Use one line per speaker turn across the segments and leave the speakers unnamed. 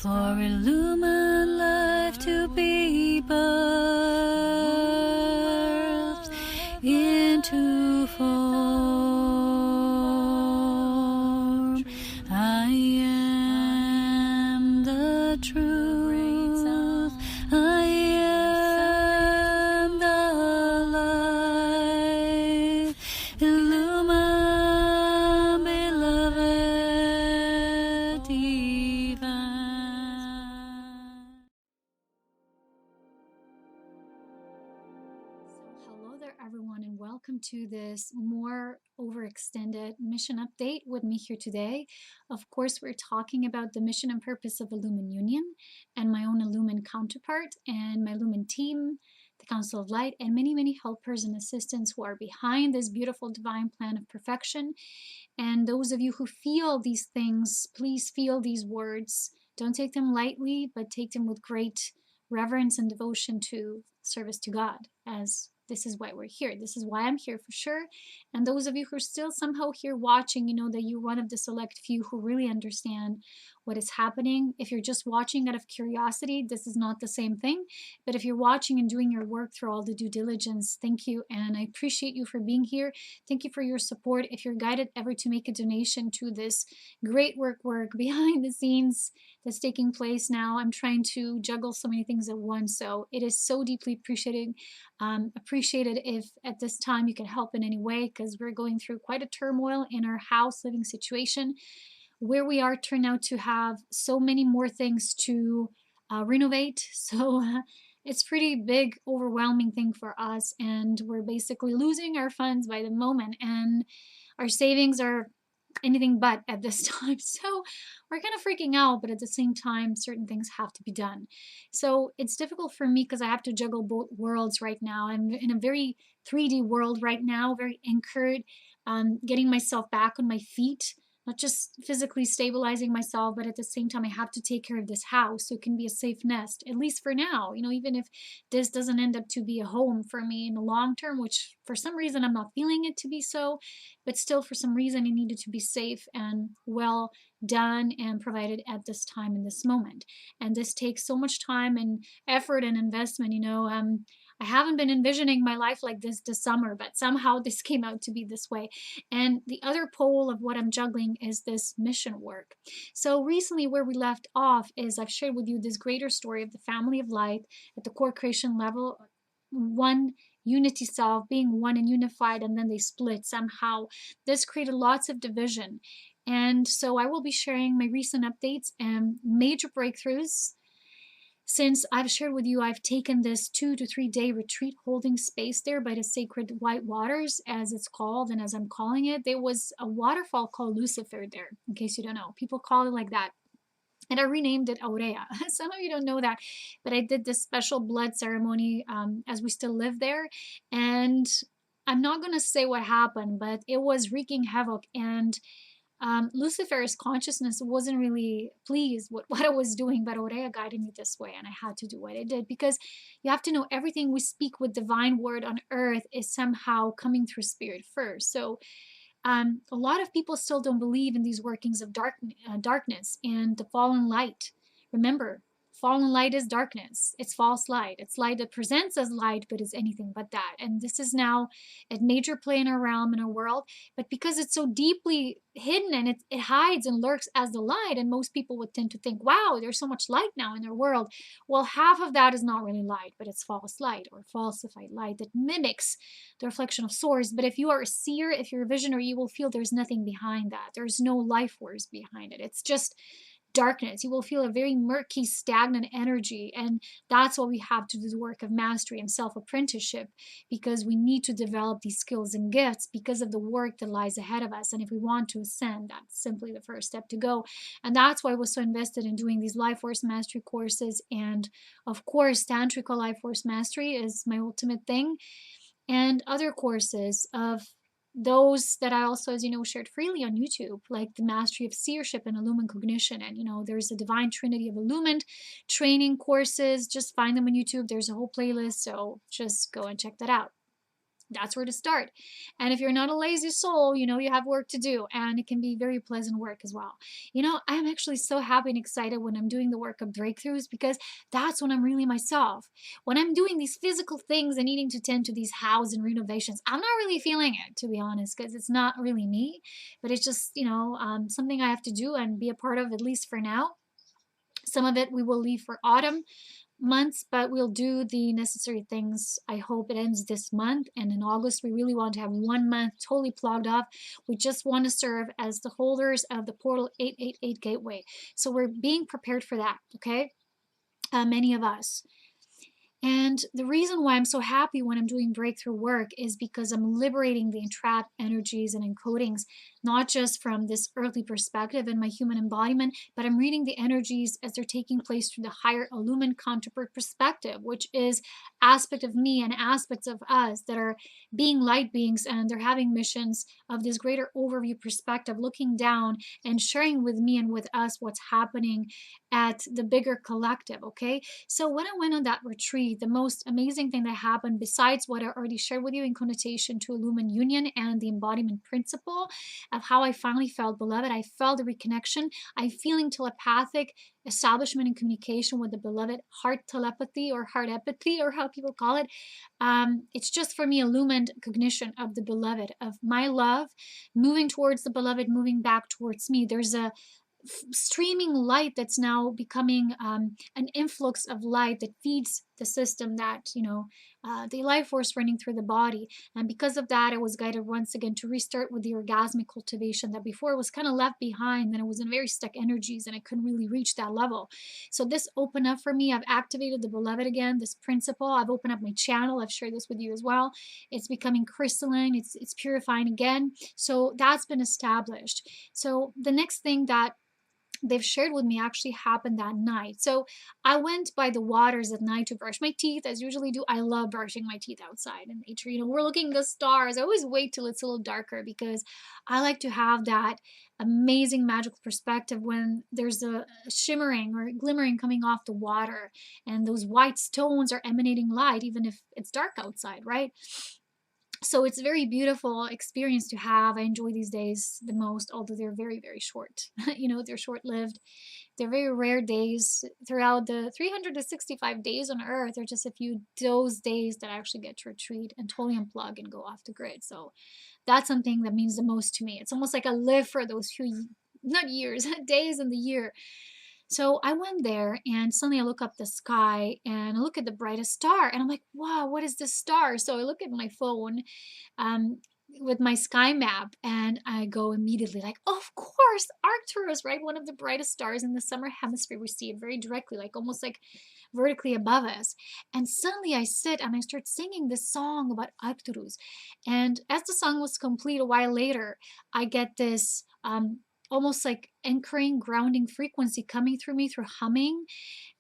for illumined life to be birthed into form. I am the truth. I am the light. Illumined, beloved divine.
Hello there, everyone, and welcome to this more overextended mission update with me here today. Of course, we're talking about the mission and purpose of Illumined Union and my own Illumined counterpart and my Illumined team, the Council of Light, and many, many helpers and assistants who are behind this beautiful divine plan of perfection. And those of you who feel these things, please feel these words. Don't take them lightly, but take them with great reverence and devotion to service to God, as this is why we're here. This is why I'm here for sure. And those of you who are still somehow here watching, you know that you're one of the select few who really understand what is happening. If you're just watching out of curiosity, this is not the same thing. But if you're watching and doing your work through all the due diligence, thank you. And I appreciate you for being here. Thank you for your support. If you're guided ever to make a donation to this great work behind the scenes that's taking place now, I'm trying to juggle so many things at once. So it is so deeply appreciated if at this time you can help in any way, because we're going through quite a turmoil in our house living situation where we are turned out to have so many more things to renovate. So it's pretty big, overwhelming thing for us, and we're basically losing our funds by the moment, and our savings are anything but at this time. So we're kind of freaking out, but at the same time, certain things have to be done. So it's difficult for me because I have to juggle both worlds right now. I'm in a very 3D world right now, very anchored, getting myself back on my feet, not just physically stabilizing myself, but at the same time, I have to take care of this house so it can be a safe nest, at least for now. You know, even if this doesn't end up to be a home for me in the long term, which for some reason I'm not feeling it to be so, but still for some reason it needed to be safe and well done and provided at this time in this moment. And this takes so much time and effort and investment, you know. I haven't been envisioning my life like this summer, but somehow this came out to be this way. And the other pole of what I'm juggling is this mission work. So recently where we left off is I've shared with you this greater story of the family of light at the core creation level, one unity self being one and unified, and then they split somehow. This created lots of division. And so I will be sharing my recent updates and major breakthroughs. Since I've shared with you, I've taken this 2 to 3 day retreat holding space there by the sacred white waters, as it's called and as I'm calling it. There was a waterfall called Lucifer there, in case you don't know. People call it like that. And I renamed it Aurea. Some of you don't know that, but I did this special blood ceremony as we still live there. And I'm not going to say what happened, but it was wreaking havoc. And Lucifer's consciousness wasn't really pleased with what I was doing, but Aurea guided me this way, and I had to do what I did, because you have to know everything we speak with divine word on earth is somehow coming through spirit first. So a lot of people still don't believe in these workings of darkness and the fallen light. Remember, fallen light is darkness. It's false light. It's light that presents as light, but is anything but that. And this is now a major play in our realm, in our world. But because it's so deeply hidden and it hides and lurks as the light, and most people would tend to think, wow, there's so much light now in our world. Well, half of that is not really light, but it's false light or falsified light that mimics the reflection of source. But if you are a seer, if you're a visionary, you will feel there's nothing behind that. There's no life force behind it. It's just darkness. You will feel a very murky, stagnant energy, and that's why we have to do the work of mastery and self-apprenticeship, because we need to develop these skills and gifts because of the work that lies ahead of us. And if we want to ascend, that's simply the first step to go. And that's why I was so invested in doing these life force mastery courses. And of course, tantrical life force mastery is my ultimate thing, and other courses of those that I also, as you know, shared freely on YouTube, like the Mastery of Seership and Illumined Cognition. And, you know, there's a Divine Trinity of Illumined training courses. Just find them on YouTube. There's a whole playlist, so just go and check that out. That's where to start. And if you're not a lazy soul, you know, you have work to do, and it can be very pleasant work as well. You know, I'm actually so happy and excited when I'm doing the work of breakthroughs, because that's when I'm really myself. When I'm doing these physical things and needing to tend to these house and renovations, I'm not really feeling it, to be honest, because it's not really me, but it's just, you know, something I have to do and be a part of, at least for now. Some of it we will leave for autumn months, but we'll do the necessary things. I hope it ends this month. And in August, we really want to have 1 month totally plugged off. We just want to serve as the holders of the portal 888 gateway. So we're being prepared for that, okay? Many of us. And the reason why I'm so happy when I'm doing breakthrough work is because I'm liberating the entrapped energies and encodings, not just from this earthly perspective and my human embodiment, but I'm reading the energies as they're taking place through the higher illumined counterpart perspective, which is aspect of me and aspects of us that are being light beings, and they're having missions of this greater overview perspective, looking down and sharing with me and with us what's happening at the bigger collective, okay? So when I went on that retreat, the most amazing thing that happened, besides what I already shared with you in connotation to Illumined Union and the embodiment principle of how I finally felt beloved, I felt the reconnection. I'm feeling telepathic establishment and communication with the beloved, heart telepathy or heart empathy, or how people call it. It's just for me illumined cognition of the beloved, of my love moving towards the beloved, moving back towards me. There's a streaming light that's now becoming an influx of light that feeds the system, that, you know, the life force running through the body. And because of that, I was guided once again to restart with the orgasmic cultivation that before was kind of left behind, and it was in very stuck energies and I couldn't really reach that level. So this opened up for me. I've activated the beloved again, this principle. I've opened up my channel. I've shared this with you as well. It's becoming crystalline. It's purifying again. So that's been established. So the next thing that they've shared with me actually happened that night. So I went by the waters at night to brush my teeth, as usually do. I love brushing my teeth outside in nature. You know, we're looking at the stars. I always wait till it's a little darker because I like to have that amazing magical perspective when there's a shimmering or glimmering coming off the water, and those white stones are emanating light, even if it's dark outside, right? So it's a very beautiful experience to have. I enjoy these days the most, although they're very, very short. You know, they're short-lived. They're very rare days throughout the 365 days on Earth. There are just a few those days that I actually get to retreat and totally unplug and go off the grid. So that's something that means the most to me. It's almost like I live for those few, not years, days in the year. So I went there, and suddenly I look up the sky and I look at the brightest star, and I'm like, wow, what is this star? So I look at my phone um, with my sky map, and I go immediately like, of course, Arcturus, right? One of the brightest stars in the summer hemisphere. We see it very directly, like almost like vertically above us. And suddenly I sit and I start singing this song about Arcturus. And as the song was complete, a while later, I get this almost like anchoring, grounding frequency coming through me through humming.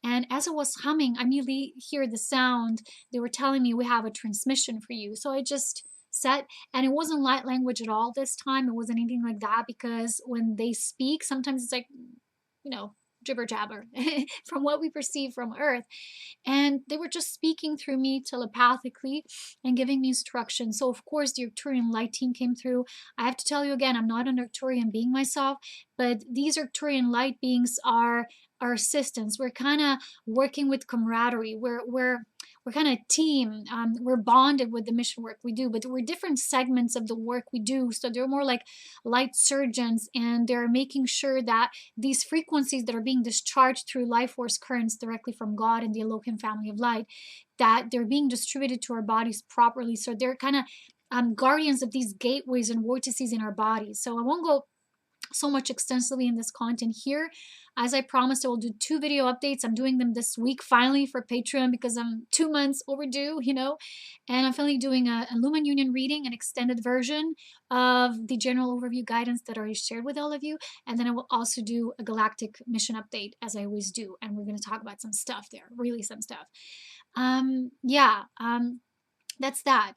And as I was humming, I immediately hear the sound. They were telling me, we have a transmission for you. So I just sat, and it wasn't light language at all this time. It wasn't anything like that, because when they speak, sometimes it's like, you know, jibber jabber from what we perceive from Earth. And they were just speaking through me telepathically and giving me instructions. So of course the Arcturian light team came through. I have to tell you again, I'm not an Arcturian being myself, but these Arcturian light beings are our assistants. We're kind of working with camaraderie. We're kind of a team. We're bonded with the mission work we do, but we're different segments of the work we do. So they're more like light surgeons, and they're making sure that these frequencies that are being discharged through life force currents directly from God and the Elohim family of light, that they're being distributed to our bodies properly. So they're kind of guardians of these gateways and vortices in our bodies. So I won't go so much extensively in this content here. As I promised, I will do 2 video updates. I'm doing them this week finally for Patreon because I'm 2 months overdue, you know. And I'm finally doing a Illumined Union reading, an extended version of the general overview guidance that I already shared with all of you. And then I will also do a galactic mission update, as I always do. And we're going to talk about some stuff there, really some stuff. That's that.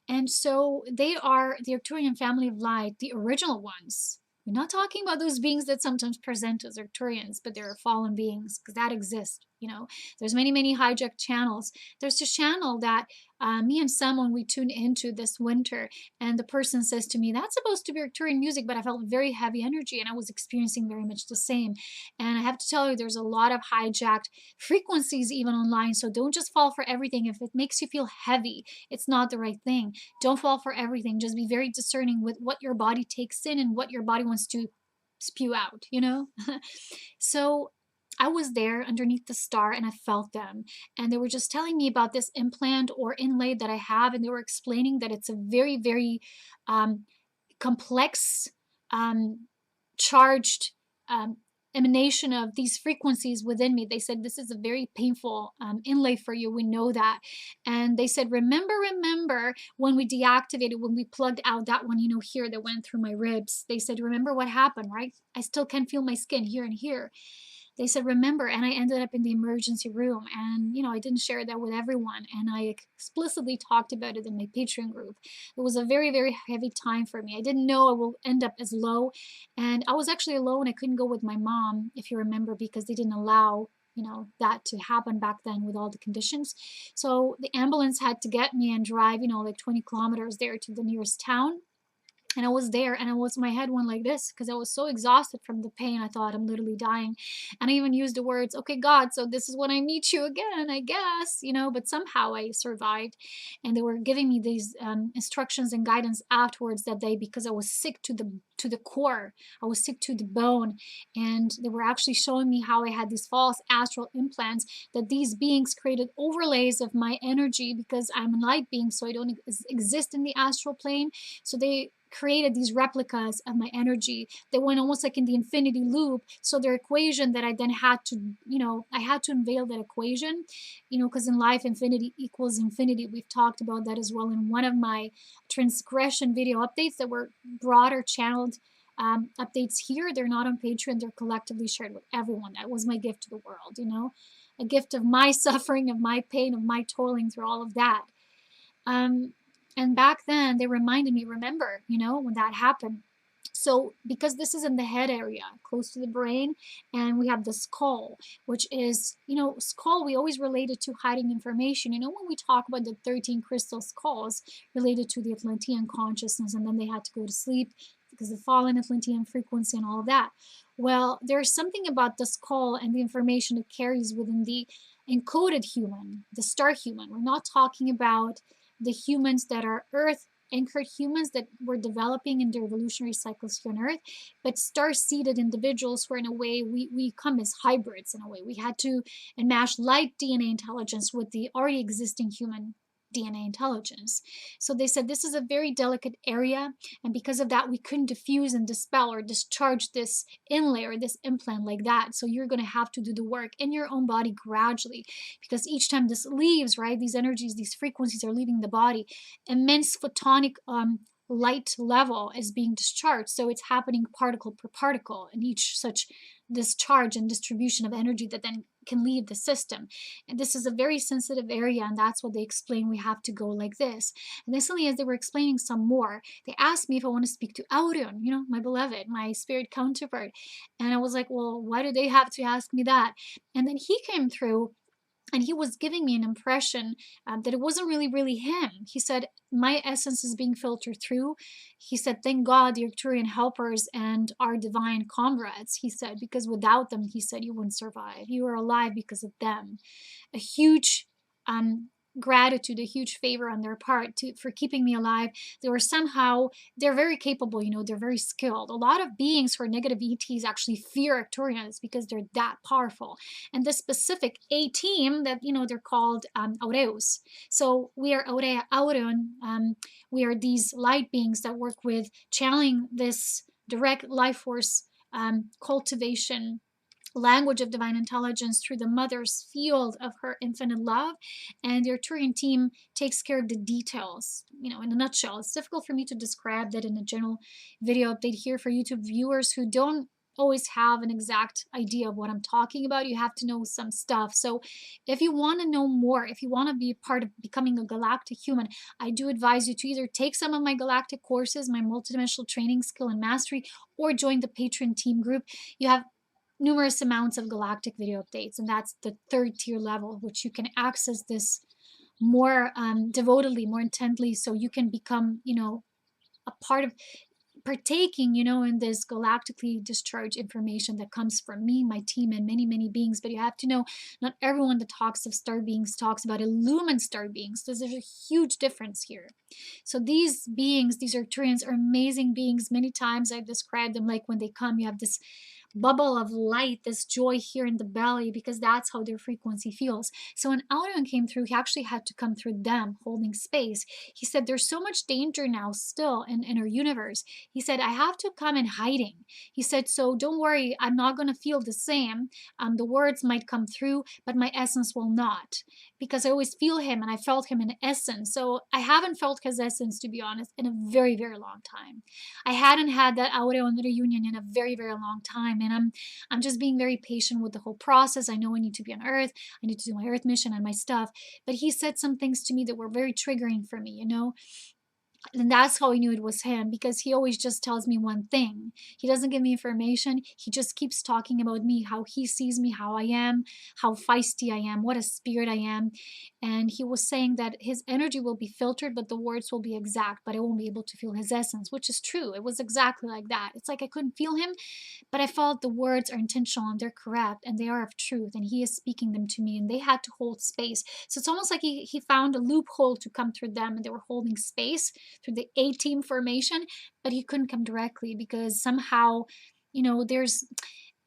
And so they are the Arcturian family of light, the original ones. We're not talking about those beings that sometimes present as Arcturians, but they're fallen beings, because that exists, you know. There's many, many hijacked channels. There's a channel that me and someone, we tuned into this winter, and the person says to me, that's supposed to be Arcturian music, but I felt very heavy energy, and I was experiencing very much the same. And I have to tell you, there's a lot of hijacked frequencies even online, so don't just fall for everything. If it makes you feel heavy, it's not the right thing. Don't fall for everything. Just be very discerning with what your body takes in and what your body wants to spew out, you know? So I was there underneath the star and I felt them. And they were just telling me about this implant or inlay that I have. And they were explaining that it's a very, very um, complex, charged emanation of these frequencies within me. They said, this is a very painful inlay for you. We know that. And they said, remember when we deactivated, when we plugged out that one, here that went through my ribs. They said, remember what happened, right? I still can feel my skin here and here. They said, remember, and I ended up in the emergency room. And, I didn't share that with everyone. And I explicitly talked about it in my Patreon group. It was a very, very heavy time for me. I didn't know I will end up as low. And I was actually alone. I couldn't go with my mom, if you remember, because they didn't allow that to happen back then with all the conditions. So the ambulance had to get me and drive, like 20 kilometers there to the nearest town. And I was there, and my head went like this because I was so exhausted from the pain. I thought, I'm literally dying. And I even used the words, okay, God, so this is when I meet you again, I guess, but somehow I survived. And they were giving me these instructions and guidance afterwards that day, because I was sick to the core. I was sick to the bone. And they were actually showing me how I had these false astral implants, that these beings created overlays of my energy, because I'm a light being, so I don't exist in the astral plane. So they created these replicas of my energy. They went almost like in the infinity loop. So their equation that I then had to, I had to unveil that equation, because in life, infinity equals infinity. We've talked about that as well in one of my transgression video updates that were broader channeled updates here. They're not on Patreon. They're collectively shared with everyone. That was my gift to the world, a gift of my suffering, of my pain, of my toiling through all of that. And back then, they reminded me, remember, when that happened. So because this is in the head area, close to the brain, and we have the skull, which is, skull, we always relate it to hiding information. When we talk about the 13 crystal skulls related to the Atlantean consciousness, and then they had to go to sleep because of the fallen Atlantean frequency and all of that. Well, there's something about the skull and the information it carries within the encoded human, the star human. We're not talking about the humans that are earth anchored humans that we're developing in the evolutionary cycles here on earth, but star-seeded individuals who are, in a way, we come as hybrids. In a way, we had to enmesh light DNA intelligence with the already existing human DNA intelligence. So they said this is a very delicate area, and because of that, we couldn't diffuse and dispel or discharge this inlay or this implant like that. So you're going to have to do the work in your own body gradually, because each time this leaves, right, these energies, these frequencies are leaving the body, immense photonic light level is being discharged. So it's happening particle per particle, and each such discharge and distribution of energy that then can leave the system. And this is a very sensitive area, and that's what they explain. We have to go like this. And recently, as they were explaining some more, they asked me if I want to speak to Aurea, my beloved, my spirit counterpart. And I was like, well, why do they have to ask me that? And then he came through, and he was giving me an impression that it wasn't really him. He said, my essence is being filtered through. He said, thank God the Arcturian helpers and our divine comrades, he said, because without them, he said, you wouldn't survive. You are alive because of them. A huge gratitude, a huge favor on their part for keeping me alive. They're very capable, they're very skilled. A lot of beings who are negative ETs actually fear Arcturians because they're that powerful. And this specific A team that, they're called Aureus. So we are Aurea, Aureon. We are these light beings that work with channeling this direct life force cultivation language of divine intelligence through the mother's field of her infinite love. And the Arcturian team takes care of the details, in a nutshell. It's difficult for me to describe that in a general video update here for YouTube viewers who don't always have an exact idea of what I'm talking about. You have to know some stuff. So if you want to know more, if you want to be a part of becoming a galactic human, I do advise you to either take some of my galactic courses, my multidimensional training, skill, and mastery, or join the Patreon team group. You have numerous amounts of galactic video updates, and that's the 3rd tier level, which you can access this more devotedly, more intently, so you can become, a part of partaking, in this galactically discharged information that comes from me, my team, and many, many beings. But you have to know, not everyone that talks of star beings talks about illumined star beings. So there's a huge difference here. So these beings, these Arcturians, are amazing beings. Many times I describe them like when they come, you have this bubble of light, this joy here in the belly, because that's how their frequency feels. So when Aurea came through, he actually had to come through them holding space. He said, there's so much danger now still in our universe. He said, I have to come in hiding. He said, so don't worry, I'm not going to feel the same. The words might come through, but my essence will not, because I always feel him and I felt him in essence. So I haven't felt his essence, to be honest, in a very, very long time. I hadn't had that Aurea reunion in a very, very long time. And I'm just being very patient with the whole process. I know I need to be on Earth. I need to do my Earth mission and my stuff. But he said some things to me that were very triggering for me, and that's how I knew it was him, because he always just tells me one thing. He doesn't give me information. He just keeps talking about me, how he sees me, how I am, how feisty I am, what a spirit I am. And he was saying that his energy will be filtered, but the words will be exact, but I won't be able to feel his essence, which is true. It was exactly like that. It's like I couldn't feel him, but I felt the words are intentional and they're correct and they are of truth, and he is speaking them to me, and they had to hold space. So it's almost like he found a loophole to come through them, and they were holding space through the A-team formation, but he couldn't come directly because somehow, there's,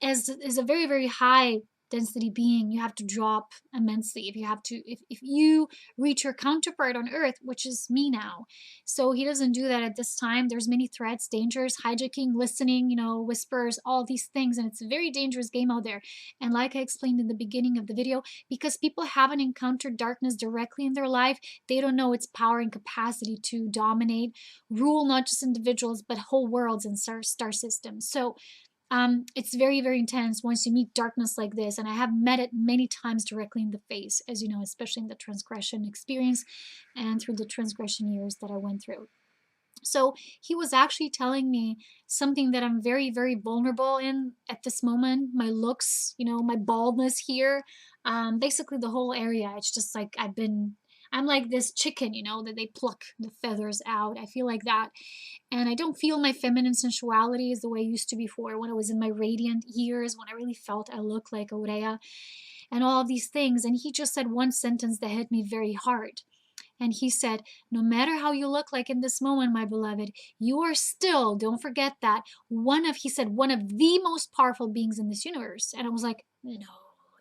as is a very, very high density being, you have to drop immensely if you reach your counterpart on Earth, which is me now. So he doesn't do that at this time. There's many threats, dangers, hijacking, listening, whispers, all these things, and it's a very dangerous game out there. And like I explained in the beginning of the video, because people haven't encountered darkness directly in their life, they don't know its power and capacity to dominate, rule not just individuals but whole worlds and star systems. So it's very, very intense once you meet darkness like this. And I have met it many times directly in the face, as you know, especially in the transgression experience and through the transgression years that I went through. So he was actually telling me something that I'm very, very vulnerable in at this moment. My looks, my baldness here, basically the whole area. It's just like I'm like this chicken, that they pluck the feathers out. I feel like that. And I don't feel my feminine sensuality as the way I used to before, when I was in my radiant years, when I really felt I looked like Aurea and all of these things. And he just said one sentence that hit me very hard. And he said, no matter how you look like in this moment, my beloved, you are still, don't forget that, one of the most powerful beings in this universe. And I was like, no,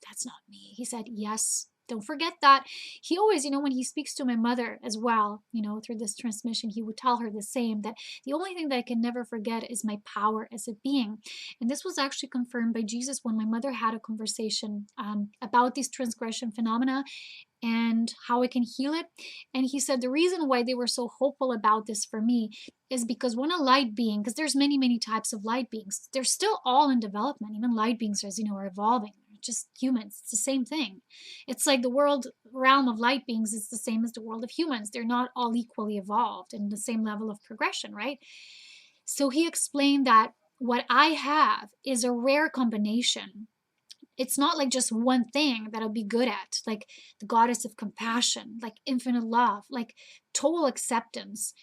that's not me. He said, yes, don't forget that. He always, when he speaks to my mother as well, through this transmission, he would tell her the same, that the only thing that I can never forget is my power as a being. And this was actually confirmed by Jesus when my mother had a conversation about these transgression phenomena and how I can heal it. And he said the reason why they were so hopeful about this for me is because when a light being, because there's many, many types of light beings, they're still all in development. Even light beings, as are evolving. Just humans, it's the same thing. It's like the realm of light beings is the same as the world of humans. They're not all equally evolved in the same level of progression, right? So he explained that what I have is a rare combination. It's not like just one thing that I'll be good at, like the goddess of compassion, like infinite love, like total acceptance,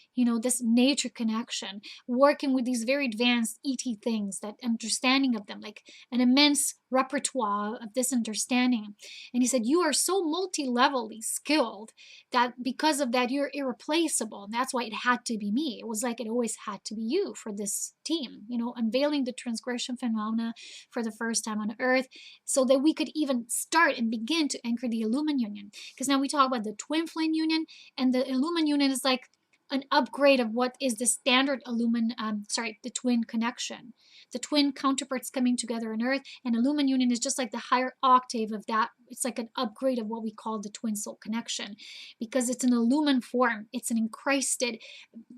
this nature connection, working with these very advanced ET things, that understanding of them, like an immense repertoire of this understanding. And he said, you are so multi-levelly skilled that because of that, you're irreplaceable. And that's why it had to be me. It was like it always had to be you for this team, unveiling the transgression phenomena for the first time on Earth, so that we could even start and begin to anchor the Illumined Union. Because now we talk about the twin flame union, and the Illumined Union is like an upgrade of what is the standard the twin connection. The twin counterparts coming together on Earth, and Illumined Union is just like the higher octave of that. It's like an upgrade of what we call the twin soul connection, because it's an illumined form. It's an encrusted,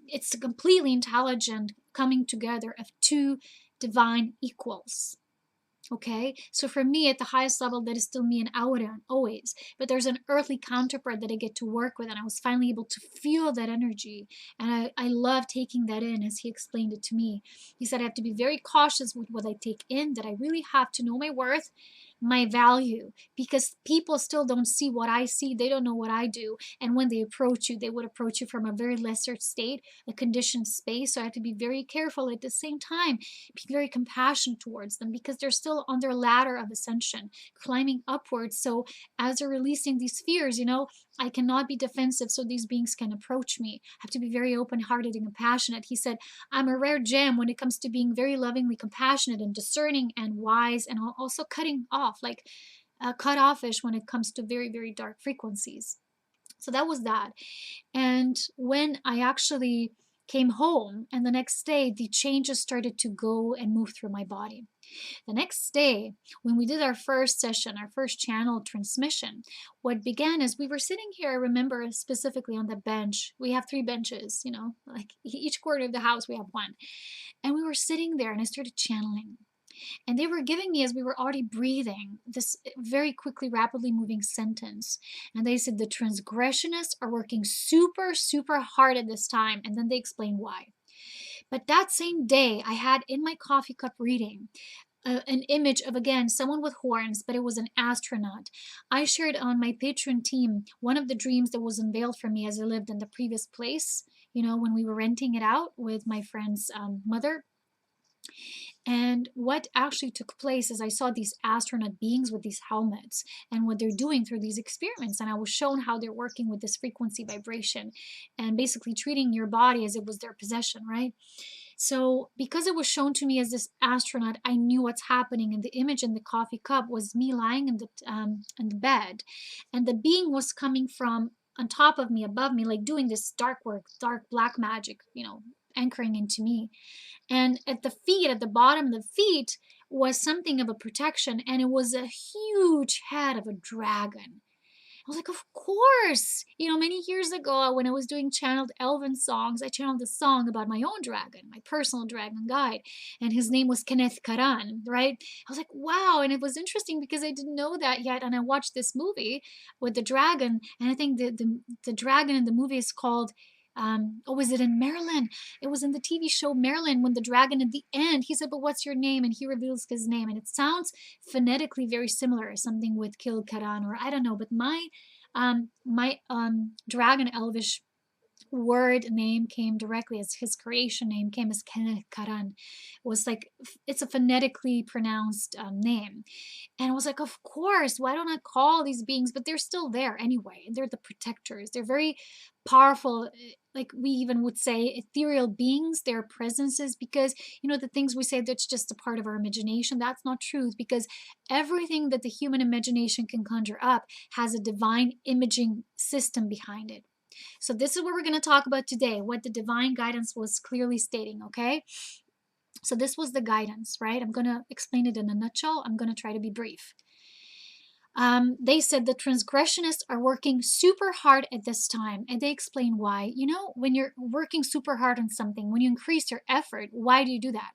it's a completely intelligent coming together of two divine equals. Okay, so for me at the highest level, that is still me and Aurea always, but there's an earthly counterpart that I get to work with, and I was finally able to feel that energy, and I love taking that in as he explained it to me. He said I have to be very cautious with what I take in, that I really have to know my worth, my value, because people still don't see what I see, they don't know what I do, and when they approach you, they would approach you from a very lesser state, a conditioned space, so I have to be very careful at the same time, be very compassionate towards them because they're still on their ladder of ascension, climbing upwards. So as they're releasing these fears, I cannot be defensive so these beings can approach me. I have to be very open-hearted and compassionate. He said, I'm a rare gem when it comes to being very lovingly compassionate and discerning and wise, and also cutting off, like cut offish when it comes to very, very dark frequencies. So that was that. And when I actually came home and the next day, the changes started to go and move through my body. The next day, when we did our first session, our first channel transmission, what began is we were sitting here, I remember specifically on the bench. We have 3 benches, like each corner of the house, we have one. And we were sitting there and I started channeling. And they were giving me, as we were already breathing, this very quickly, rapidly moving sentence. And they said, the transgressionists are working super, super hard at this time. And then they explained why. But that same day, I had in my coffee cup reading an image of, again, someone with horns, but it was an astronaut. I shared on my Patreon team one of the dreams that was unveiled for me as I lived in the previous place, when we were renting it out with my friend's mother. And what actually took place is I saw these astronaut beings with these helmets and what they're doing through these experiments. And I was shown how they're working with this frequency vibration and basically treating your body as it was their possession, right? So because it was shown to me as this astronaut, I knew what's happening. And the image in the coffee cup was me lying in the bed. And the being was coming from on top of me, above me, like doing this dark work, dark black magic, anchoring into me. And at the feet, at the bottom of the feet, was something of a protection, and it was a huge head of a dragon. I was like, of course. Many years ago when I was doing channeled elven songs, I channeled a song about my own dragon, my personal dragon guide, and his name was Kenneth Karan, right? I was like, wow. And it was interesting because I didn't know that yet. And I watched this movie with the dragon, and I think the dragon in the movie is called was it in Maryland? It was in the TV show Maryland when the dragon at the end, he said, but what's your name? And he reveals his name. And it sounds phonetically very similar, something with Kil Karan, or I don't know, but my dragon elvish word name came directly as his creation name came as Kenneth Karan. Was like, it's a phonetically pronounced name. And I was like, of course, why don't I call these beings? But they're still there anyway. They're the protectors. They're very powerful, like we even would say ethereal beings, their presences, because the things we say that's just a part of our imagination, that's not truth, because everything that the human imagination can conjure up has a divine imaging system behind it. So this is what we're going to talk about today, what the divine guidance was clearly stating, okay? So this was the guidance, right? I'm going to explain it in a nutshell. I'm going to try to be brief. They said the transgressionists are working super hard at this time, and they explain why. When you're working super hard on something, when you increase your effort, why do you do that?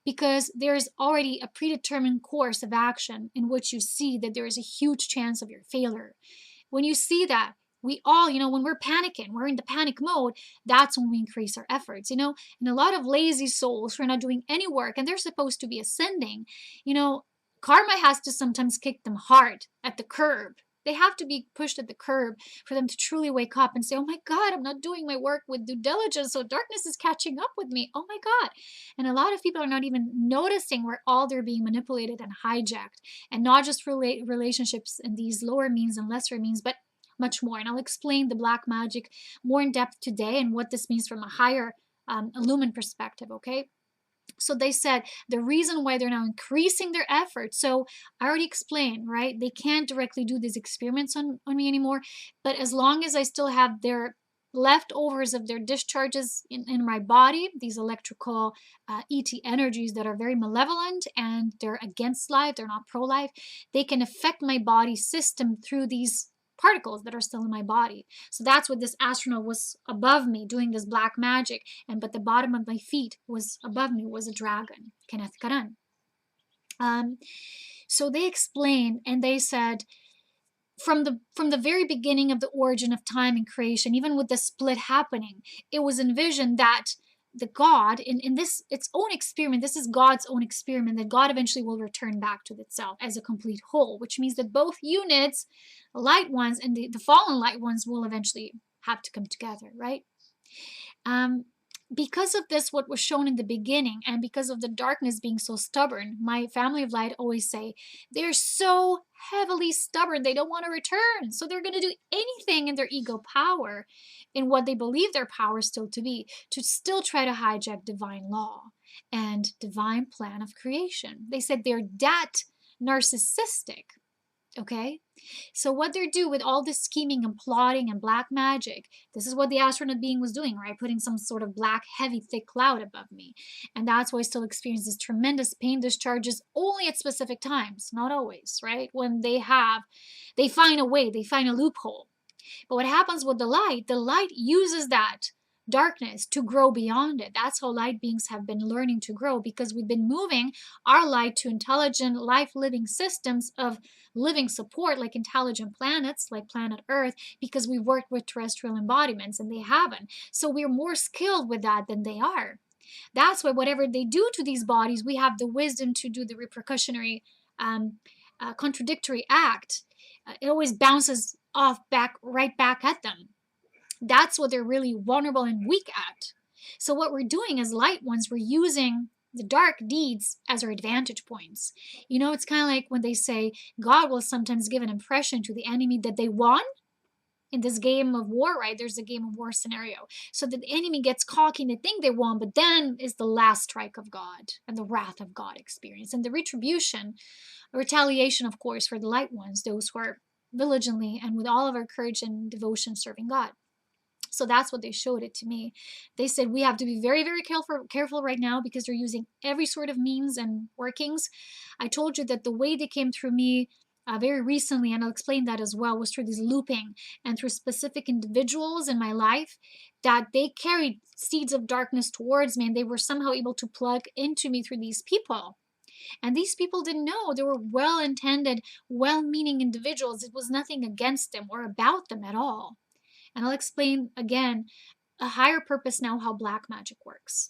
Because there's already a predetermined course of action in which you see that there is a huge chance of your failure. When you see that, we all, when we're panicking, we're in the panic mode, that's when we increase our efforts, and a lot of lazy souls who are not doing any work and they're supposed to be ascending, karma has to sometimes kick them hard at the curb. They have to be pushed at the curb for them to truly wake up and say, oh my God, I'm not doing my work with due diligence, so darkness is catching up with me. Oh my God. And a lot of people are not even noticing where all they're being manipulated and hijacked. And not just relationships in these lower means and lesser means, but much more. And I'll explain the black magic more in depth today and what this means from a higher illumined perspective, okay? So they said the reason why they're now increasing their efforts. So I already explained, right? They can't directly do these experiments on me anymore. But as long as I still have their leftovers of their discharges in my body, these electrical ET energies that are very malevolent and they're against life, they're not pro-life, they can affect my body system through these particles that are still in my body. So that's what this astronaut was above me doing this black magic, but the bottom of my feet was above me was a dragon, Kenneth Karan. Um, so they explained and they said, from the very beginning of the origin of time and creation, even with the split happening, it was envisioned that the God in this its own experiment, this is God's own experiment, that God eventually will return back to itself as a complete whole, which means that both units, the light ones and the fallen light ones, will eventually have to come together, right? Um, because of this, what was shown in the beginning, and because of the darkness being so stubborn, my family of light always say they're so heavily stubborn, they don't want to return. So they're going to do anything in their ego power, in what they believe their power still to be, to still try to hijack divine law and divine plan of creation. They said they're that narcissistic. Okay, so what they do with all this scheming and plotting and black magic, this is what the astronaut being was doing, right? Putting some sort of black, heavy, thick cloud above me. And that's why I still experience this tremendous pain discharges only at specific times, not always, right? When they find a way, they find a loophole. But what happens with the light uses that darkness to grow beyond it. That's how light beings have been learning to grow, because we've been moving our light to intelligent, life-living systems of living support, like intelligent planets, like planet Earth, because we worked with terrestrial embodiments and they haven't. So we're more skilled with that than they are. That's why whatever they do to these bodies, we have the wisdom to do the repercussionary, contradictory act. It always bounces off right back at them. That's what they're really vulnerable and weak at. So what we're doing as light ones, we're using the dark deeds as our advantage points. You know, it's kind of like when they say God will sometimes give an impression to the enemy that they won in this game of war, right? There's a game of war scenario. So that the enemy gets cocky and they think they won, but then is the last strike of God and the wrath of God experience. And the retribution, retaliation, of course, for the light ones, those who are diligently and with all of our courage and devotion serving God. So that's what they showed it to me. They said we have to be very, very careful right now, because they're using every sort of means and workings. I told you that the way they came through me very recently, and I'll explain that as well, was through this looping and through specific individuals in my life, that they carried seeds of darkness towards me, and they were somehow able to plug into me through these people. And these people didn't know. They were well-intended, well-meaning individuals. It was nothing against them or about them at all. And I'll explain again a higher purpose now, how black magic works.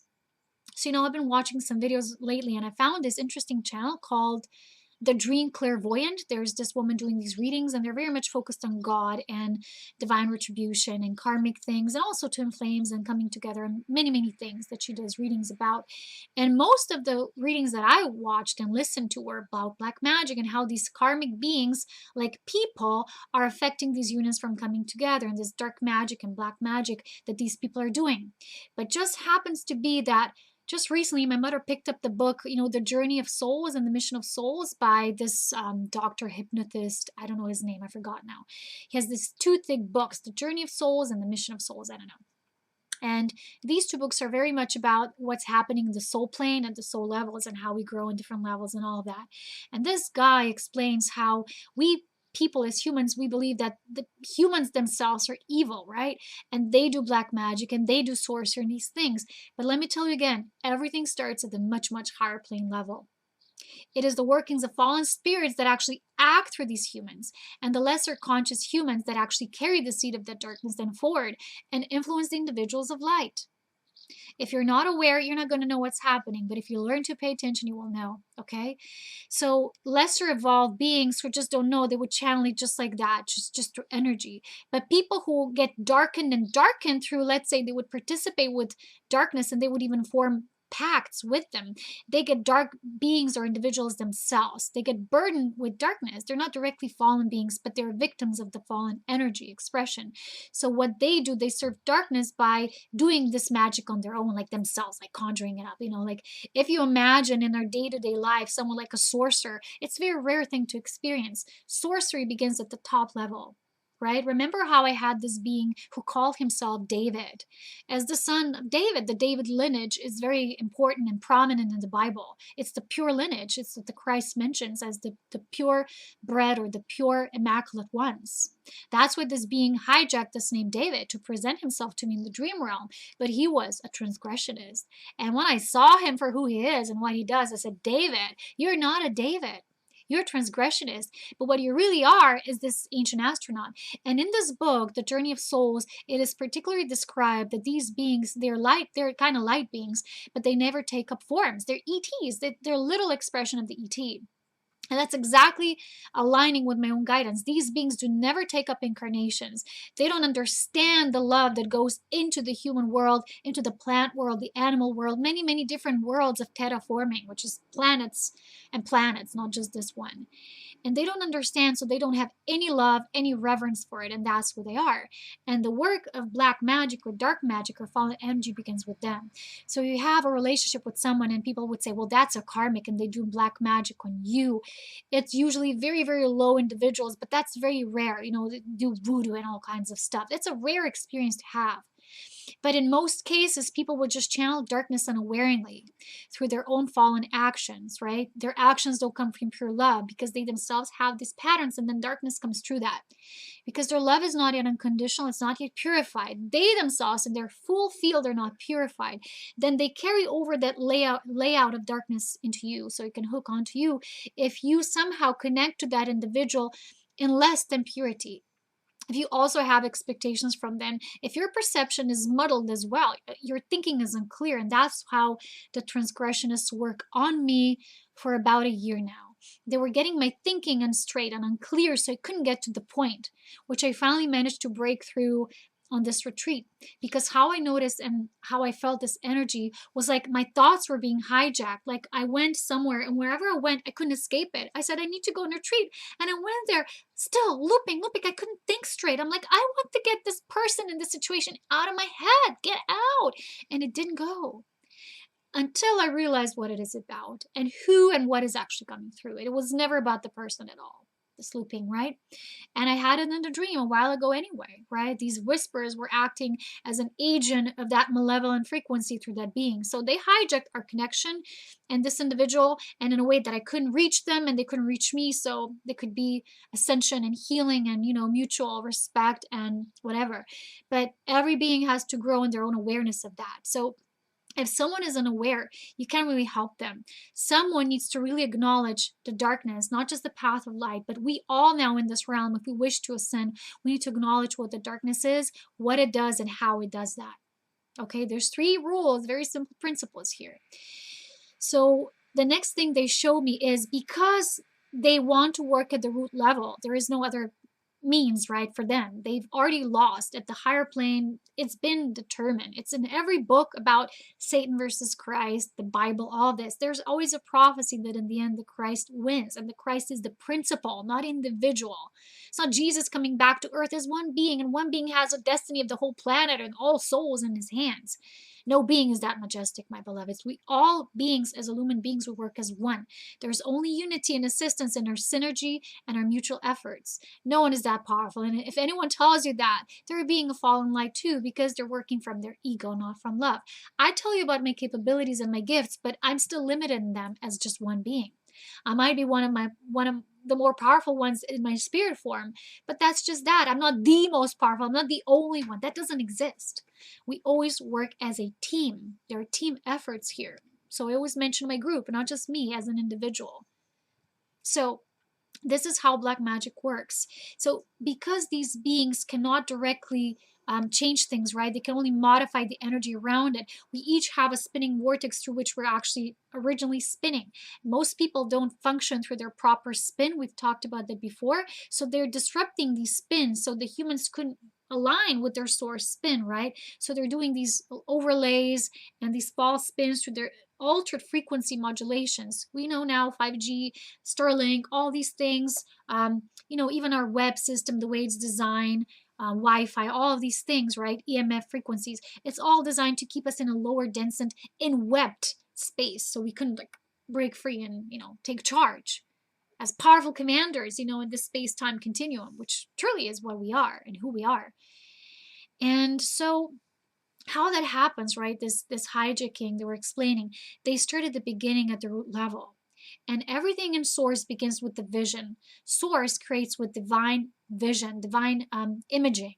So, I've been watching some videos lately, and I found this interesting channel called The Dream Clairvoyant. There's this woman doing these readings, and they're very much focused on God and divine retribution and karmic things, and also twin flames and coming together, and many, many things that she does readings about. And most of the readings that I watched and listened to were about black magic and how these karmic beings, like people, are affecting these units from coming together, and this dark magic and black magic that these people are doing. But just happens to be that just recently, my mother picked up the book, The Journey of Souls and the Mission of Souls, by this doctor hypnotist. I don't know his name. I forgot now. He has these two thick books, The Journey of Souls and the Mission of Souls. I don't know. And these two books are very much about what's happening in the soul plane and the soul levels, and how we grow in different levels and all of that. And this guy explains how we people as humans, we believe that the humans themselves are evil, right? And they do black magic and they do sorcery and these things. But let me tell you again, everything starts at the much, much higher plane level. It is the workings of fallen spirits that actually act through these humans, and the lesser conscious humans that actually carry the seed of that darkness then forward and influence the individuals of light. If you're not aware, you're not going to know what's happening. But if you learn to pay attention, you will know. Okay? So lesser evolved beings who just don't know, they would channel it just like that, just through energy. But people who get darkened and darkened through, let's say, they would participate with darkness and they would even form pacts with them. They get dark beings or individuals themselves. They get burdened with darkness. They're not directly fallen beings, but they're victims of the fallen energy expression. So what they do, they serve darkness by doing this magic on their own, like themselves, like conjuring it up. Like if you imagine in our day-to-day life, someone like a sorcerer, it's a very rare thing to experience. Sorcery begins at the top level. right? Remember how I had this being who called himself David. As the son of David, the David lineage is very important and prominent in the Bible. It's the pure lineage. It's what the Christ mentions as the pure bred or the pure immaculate ones. That's why this being hijacked this name David to present himself to me in the dream realm. But he was a transgressionist. And when I saw him for who he is and what he does, I said, David, you're not a David. You're a transgressionist, but what you really are is this ancient astronaut. And in this book, The Journey of Souls, it is particularly described that these beings, they're kind of light beings, but they never take up forms. They're ETs, they're little expression of the ET. And that's exactly aligning with my own guidance. These beings do never take up incarnations. They don't understand the love that goes into the human world, into the plant world, the animal world, many, many different worlds of terraforming, which is planets and planets, not just this one. And they don't understand, so they don't have any love, any reverence for it, and that's who they are. And the work of black magic or dark magic or fallen energy begins with them. So you have a relationship with someone and people would say, well, that's a karmic and they do black magic on you. It's usually very, very low individuals, but that's very rare. They do voodoo and all kinds of stuff. It's a rare experience to have. But in most cases, people would just channel darkness unawareingly through their own fallen actions, right? Their actions don't come from pure love because they themselves have these patterns, and then darkness comes through that. Because their love is not yet unconditional, it's not yet purified. They themselves, in their full field, are not purified. Then they carry over that layout of darkness into you, so it can hook onto you if you somehow connect to that individual in less than purity. If you also have expectations from them, if your perception is muddled as well, your thinking is unclear, and that's how the transgressionists work on me for about a year now. They were getting my thinking unstraight and unclear, so I couldn't get to the point, which I finally managed to break through on this retreat. Because how I noticed and how I felt this energy was like my thoughts were being hijacked. Like I went somewhere, and wherever I went, I couldn't escape it. I said, I need to go on retreat. And I went there still looping. I couldn't think straight. I'm like, I want to get this person in this situation out of my head. Get out. And it didn't go until I realized what it is about and who and what is actually coming through it. It was never about the person at all. This looping, right? And I had it in a dream a while ago anyway, right? These whispers were acting as an agent of that malevolent frequency through that being. So they hijacked our connection and this individual, and in a way that I couldn't reach them and they couldn't reach me. So there could be ascension and healing and, mutual respect and whatever. But every being has to grow in their own awareness of that. So if someone is unaware, you can't really help them. Someone needs to really acknowledge the darkness, not just the path of light, but we all now in this realm, if we wish to ascend, we need to acknowledge what the darkness is, what it does, and how it does that. Okay, there's 3 rules, very simple principles here. So the next thing they show me is because they want to work at the root level, there is no other means, right, for them. They've already lost at the higher plane. It's been determined. It's in every book about Satan versus Christ, the Bible, all this. There's always a prophecy that in the end the Christ wins, and the Christ is the principle, not individual. It's not Jesus coming back to earth as one being, and one being has a destiny of the whole planet and all souls in his hands. No being is that majestic, my beloveds. We all beings, as illumined beings, we work as one. There's only unity and assistance in our synergy and our mutual efforts. No one is that powerful. And if anyone tells you that, they're being a fallen light too, because they're working from their ego, not from love. I tell you about my capabilities and my gifts, but I'm still limited in them as just one being. I might be one of the more powerful ones in my spirit form, but that's just that. I'm not the most powerful. I'm not the only one. That doesn't exist. We always work as a team. There are team efforts here. So I always mention my group, not just me as an individual. So this is how black magic works. So because these beings cannot directly change things, right? They can only modify the energy around it. We each have a spinning vortex through which we're actually originally spinning. Most people don't function through their proper spin. We've talked about that before. So they're disrupting these spins so the humans couldn't align with their source spin, right? So they're doing these overlays and these false spins through their altered frequency modulations. We know now 5G, Starlink, all these things, even our web system, the way it's designed, Wi-Fi, all of these things, right? EMF frequencies. It's all designed to keep us in a lower density, in webbed space, so we couldn't break free and take charge. as powerful commanders, in this space-time continuum, which truly is what we are and who we are. And so how that happens, right? This hijacking that we're explaining, they start at the beginning at the root level. And everything in Source begins with the vision. Source creates with divine vision, divine imaging.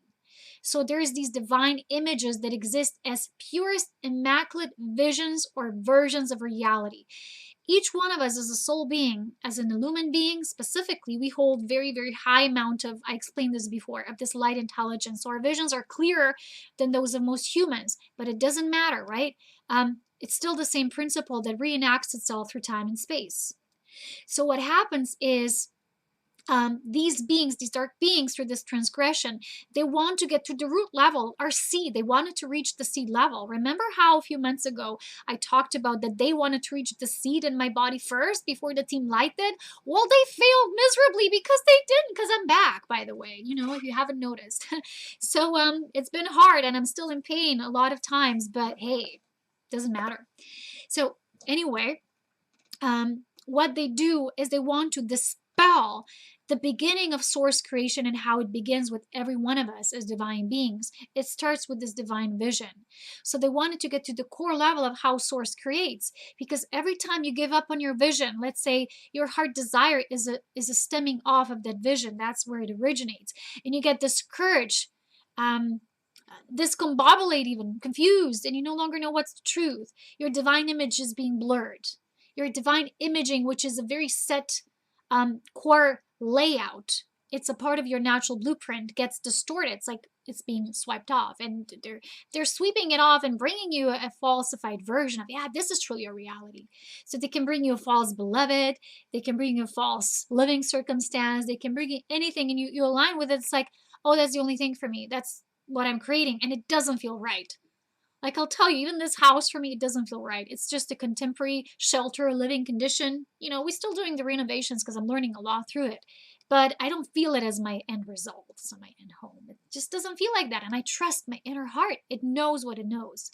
So there's these divine images that exist as purest, immaculate visions or versions of reality. Each one of us as a soul being, as an illumined being specifically, we hold very, very high amount of, I explained this before, of this light intelligence. So our visions are clearer than those of most humans, but it doesn't matter, right? It's still the same principle that reenacts itself through time and space. So what happens is these beings, these dark beings, through this transgression, they want to get to the root level, our seed. They wanted to reach the seed level. Remember how a few months ago I talked about that they wanted to reach the seed in my body first before the team light did? Well, they failed miserably because they didn't, because I'm back, by the way, if you haven't noticed. So it's been hard and I'm still in pain a lot of times, but hey, doesn't matter. So anyway, what they do is they want to dispel the beginning of Source creation and how it begins with every one of us as divine beings. It starts with this divine vision. So they wanted to get to the core level of how Source creates, because every time you give up on your vision, let's say your heart desire is a stemming off of that vision, that's where it originates, and you get discouraged, discombobulated, even confused, and you no longer know what's the truth. Your divine image is being blurred. Your divine imaging, which is a very set core layout, it's a part of your natural blueprint, gets distorted. It's like it's being swiped off, and they're sweeping it off and bringing you a falsified version of, yeah, this is truly a reality. So they can bring you a false beloved, they can bring you a false living circumstance, they can bring you anything, and you align with it. It's like, oh, that's the only thing for me, that's what I'm creating, and it doesn't feel right. Like, I'll tell you, even this house, for me, it doesn't feel right. It's just a contemporary shelter living condition. We're still doing the renovations because I'm learning a lot through it. But I don't feel it as my end result, so my end home. It just doesn't feel like that. And I trust my inner heart. It knows what it knows.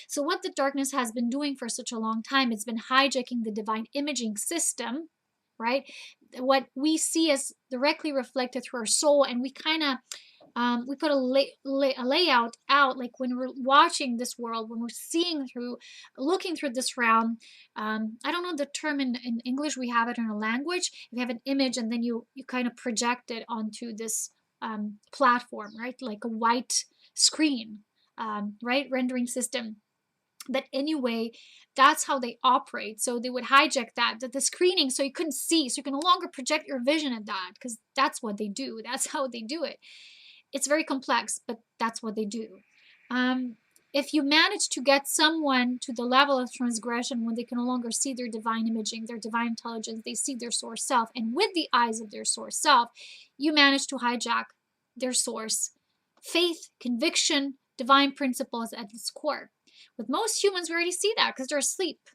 So what the darkness has been doing for such a long time, it's been hijacking the divine imaging system, right? What we see as directly reflected through our soul, and we kind of we put a layout out, like when we're watching this world, when we're looking through this realm. I don't know the term in English, we have it in a language. You have an image and then you kind of project it onto this platform, right? Like a white screen, right? Rendering system. But anyway, that's how they operate. So they would hijack the screening, so you couldn't see, so you can no longer project your vision at that, because that's what they do. That's how they do it. It's very complex, but that's what they do. If you manage to get someone to the level of transgression when they can no longer see their divine imaging, their divine intelligence, they see their source self, and with the eyes of their source self, you manage to hijack their source faith, conviction, divine principles at its core. With most humans, we already see that because they're asleep.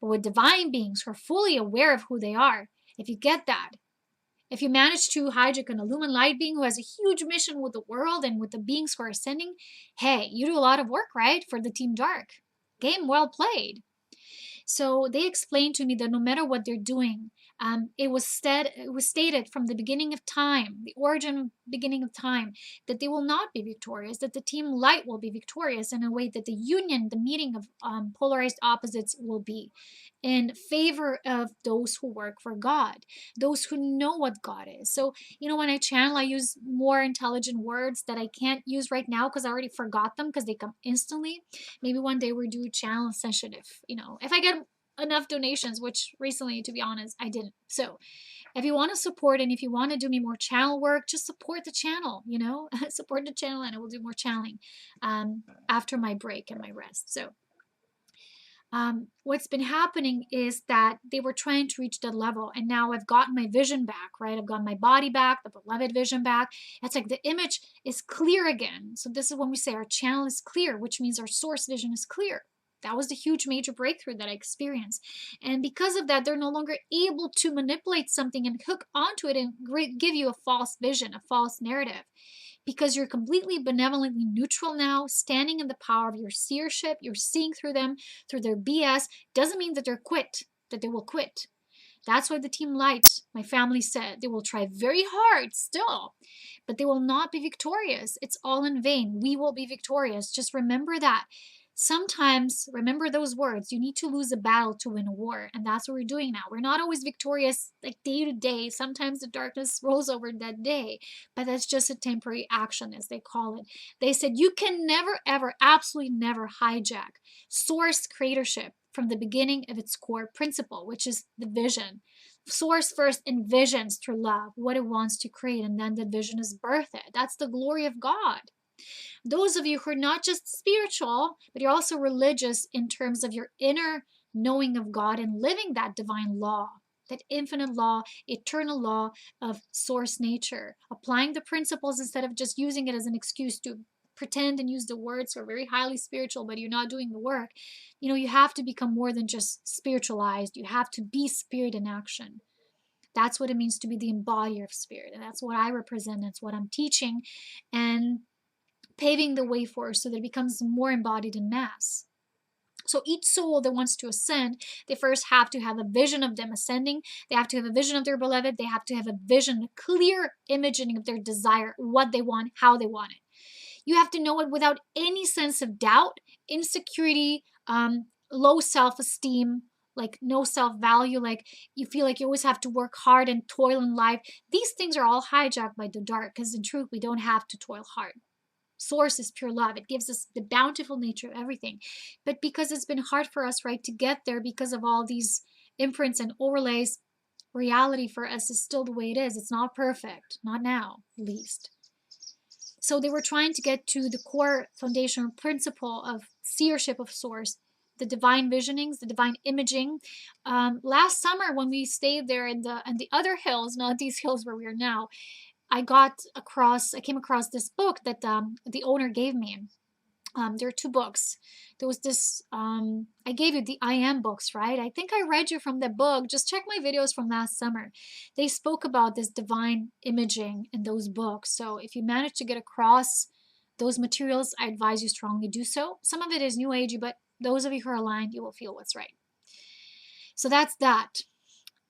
But with divine beings who are fully aware of who they are, if you get that, if you manage to hijack an illumined light being who has a huge mission with the world and with the beings who are ascending, hey, you do a lot of work, right, for the Team Dark. Game well played. So they explained to me that no matter what they're doing, it was stated from the beginning of time, the beginning of time, that they will not be victorious, that the Team Light will be victorious in a way that the union, the meeting of polarized opposites will be in favor of those who work for God, those who know what God is. So, when I channel, I use more intelligent words that I can't use right now because I already forgot them because they come instantly. Maybe one day we'll do a channel session if I get enough donations, which recently, to be honest, I didn't. So if you want to support and if you want to do me more channel work, just support the channel, support the channel, and I will do more channeling after my break and my rest. So what's been happening is that they were trying to reach that level, and now I've gotten my vision back, right? I've gotten my body back, the beloved vision back. It's like the image is clear again. So this is when we say our channel is clear, which means our source vision is clear. That was the huge major breakthrough that I experienced. And because of that, they're no longer able to manipulate something and hook onto it and give you a false vision, a false narrative. Because you're completely benevolently neutral now, standing in the power of your seership, you're seeing through them, through their BS, doesn't mean that they will quit. That's why the team light, my family said, they will try very hard still, but they will not be victorious. It's all in vain. We will be victorious. Just remember that. Sometimes, remember those words, you need to lose a battle to win a war. And that's what we're doing now. We're not always victorious like day to day. Sometimes the darkness rolls over that day, but that's just a temporary action, as they call it. They said you can never, ever, absolutely never hijack source creatorship from the beginning of its core principle, which is the vision. Source first envisions through love what it wants to create, and then the vision is birthed. That's the glory of God. Those of you who are not just spiritual, but you're also religious in terms of your inner knowing of God and living that divine law, that infinite law, eternal law of source nature, applying the principles instead of just using it as an excuse to pretend and use the words are very highly spiritual, but you're not doing the work. You have to become more than just spiritualized. You have to be spirit in action. That's what it means to be the embodier of spirit. And that's what I represent. That's what I'm teaching and paving the way for, so that it becomes more embodied in mass. So each soul that wants to ascend, they first have to have a vision of them ascending. They have to have a vision of their beloved. They have to have a vision, a clear imaging of their desire, what they want, how they want it. You have to know it without any sense of doubt, insecurity, low self-esteem, like no self-value, like you feel like you always have to work hard and toil in life. These things are all hijacked by the dark, because in truth, we don't have to toil hard. Source is pure love. It gives us the bountiful nature of everything. But because it's been hard for us, right, to get there because of all these imprints and overlays, reality for us is still the way it is. It's not perfect. Not now, at least. So they were trying to get to the core foundational principle of seership of source, the divine visionings, the divine imaging. Last summer, when we stayed there in the other hills, not these hills where we are now, I came across this book that the owner gave me. There are two books. There was this, I gave you the I Am books, right? I think I read you from the book. Just check my videos from last summer. They spoke about this divine imaging in those books. So if you manage to get across those materials, I advise you strongly do so. Some of it is new agey, but those of you who are aligned, you will feel what's right. So that's that.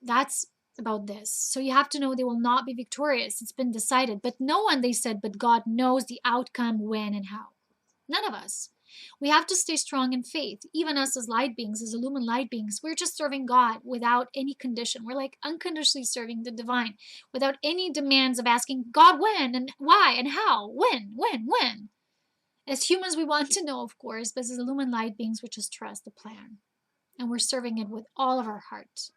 That's about this. So you have to know they will not be victorious. It's been decided. But no one, they said, but God knows the outcome, when and how. None of us. We have to stay strong in faith. Even us as light beings, as illumined light beings, we're just serving God without any condition. We're like unconditionally serving the divine without any demands of asking God when and why and how, when. As humans, we want to know, of course, but as illumined light beings, we just trust the plan. And we're serving it with all of our heart.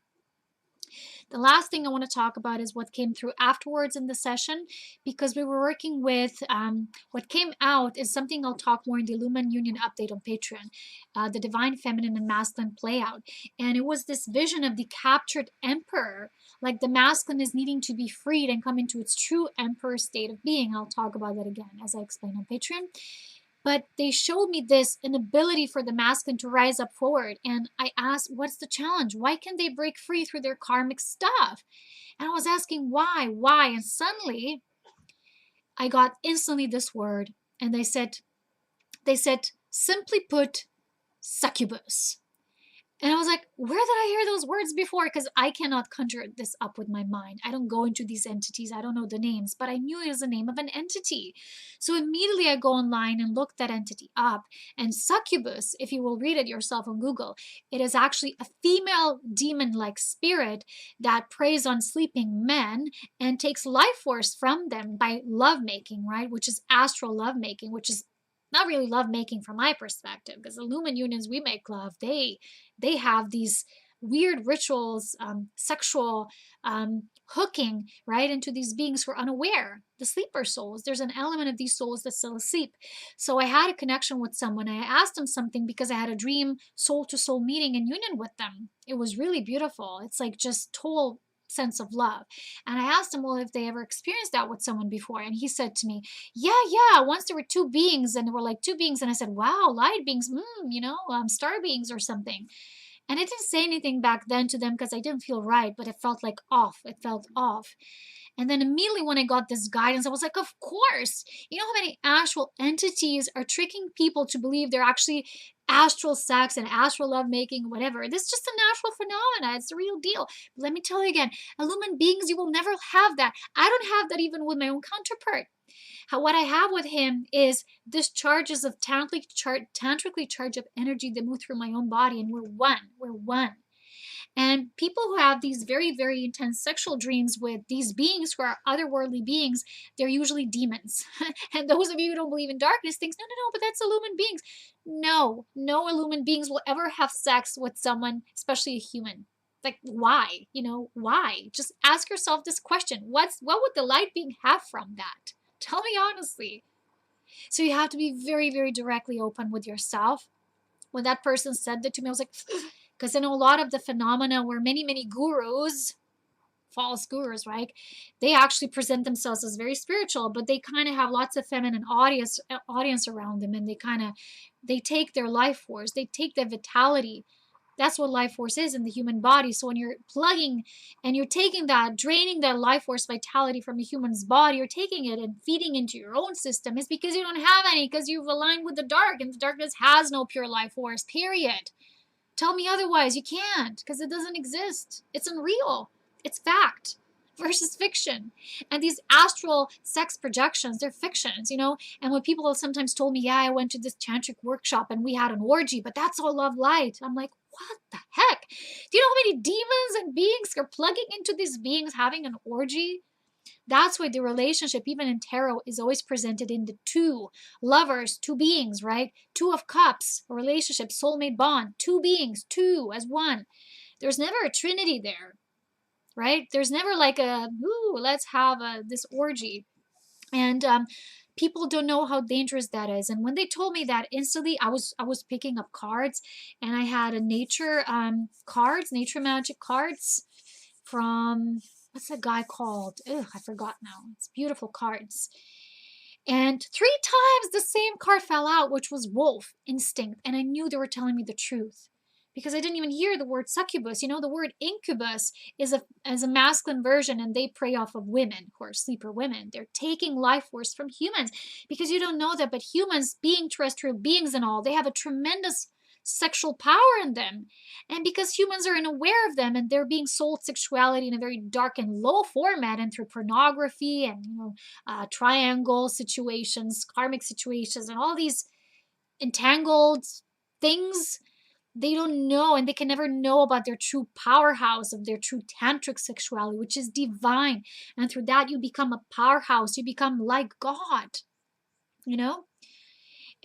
The last thing I want to talk about is what came through afterwards in the session, because we were working with what came out is something I'll talk more in the Illumined Union update on Patreon, the divine feminine and masculine play out. And it was this vision of the captured emperor, like the masculine is needing to be freed and come into its true emperor state of being. I'll talk about that again as I explain on Patreon. But they showed me this inability for the masculine to rise up forward. And I asked, what's the challenge? Why can't they break free through their karmic stuff? And I was asking why? And suddenly I got instantly this word. And they said, simply put, succubus. And I was like, where did I hear those words before? Because I cannot conjure this up with my mind. I don't go into these entities. I don't know the names, but I knew it was the name of an entity. So immediately I go online and look that entity up. And succubus, if you will read it yourself on Google, it is actually a female demon-like spirit that preys on sleeping men and takes life force from them by lovemaking, right? Which is astral lovemaking, which is not really lovemaking from my perspective, because the Illumined Unions, we make love. They have these weird rituals, sexual hooking, right, into these beings who are unaware, the sleeper souls. There's an element of these souls that's still asleep. So I had a connection with someone. I asked them something because I had a dream soul-to-soul meeting in union with them. It was really beautiful. It's like just total sense of love. And I asked him, well, if they ever experienced that with someone before. And he said to me, yeah, once there were two beings, and there were like two beings. And I said, wow, light beings, star beings or something. And I didn't say anything back then to them because I didn't feel right, but it felt like off. It felt off. And then immediately when I got this guidance, I was like, of course. You know how many actual entities are tricking people to believe they're actually astral sex and astral lovemaking, whatever. This is just a natural phenomena. It's the real deal. But let me tell you again, illumined beings, you will never have that. I don't have that even with my own counterpart. What I have with him is discharges of tantrically charged up energy that move through my own body, and we're one. We're one. And people who have these very, very intense sexual dreams with these beings who are otherworldly beings, they're usually demons. And those of you who don't believe in darkness think, no, but that's illumined beings. No, no illumined beings will ever have sex with someone, especially a human. Like, why? Why? Just ask yourself this question. What would the light being have from that? Tell me honestly. So you have to be very, very directly open with yourself. When that person said that to me, I was like, because I know a lot of the phenomena where many gurus, false gurus, right? They actually present themselves as very spiritual, but they kind of have lots of feminine audience around them, and they take their life force, they take their vitality. That's what life force is in the human body. So when you're plugging and you're taking that, draining that life force vitality from a human's body, you're taking it and feeding into your own system. It's because you don't have any, because you've aligned with the dark, and the darkness has no pure life force, period. Tell me otherwise. You can't, because it doesn't exist. It's unreal. It's fact versus fiction. And these astral sex projections, they're fictions, And when people have sometimes told me, yeah, I went to this tantric workshop and we had an orgy, but that's all love light. I'm like, what the heck? Do you know how many demons and beings are plugging into these beings having an orgy? That's why the relationship, even in tarot, is always presented in the two lovers, two beings, right? Two of cups, a relationship, soulmate bond, two beings, two as one. There's never a trinity there, right? There's never like let's have this orgy. And people don't know how dangerous that is. And when they told me that, instantly I was picking up cards, and I had a nature cards, nature magic cards from, what's the guy called? Ugh, I forgot now. It's beautiful cards. And 3 times the same card fell out, which was wolf instinct. And I knew they were telling me the truth, because I didn't even hear the word succubus. The word incubus is a masculine version, and they prey off of women who are sleeper women. They're taking life force from humans, because you don't know that, but humans, being terrestrial beings and all, they have a tremendous sexual power in them. And because humans are unaware of them, and they're being sold sexuality in a very dark and low format, and through pornography and triangle situations, karmic situations, and all these entangled things, they don't know, and they can never know about their true powerhouse of their true tantric sexuality, which is divine. And through that, you become a powerhouse. You become like God,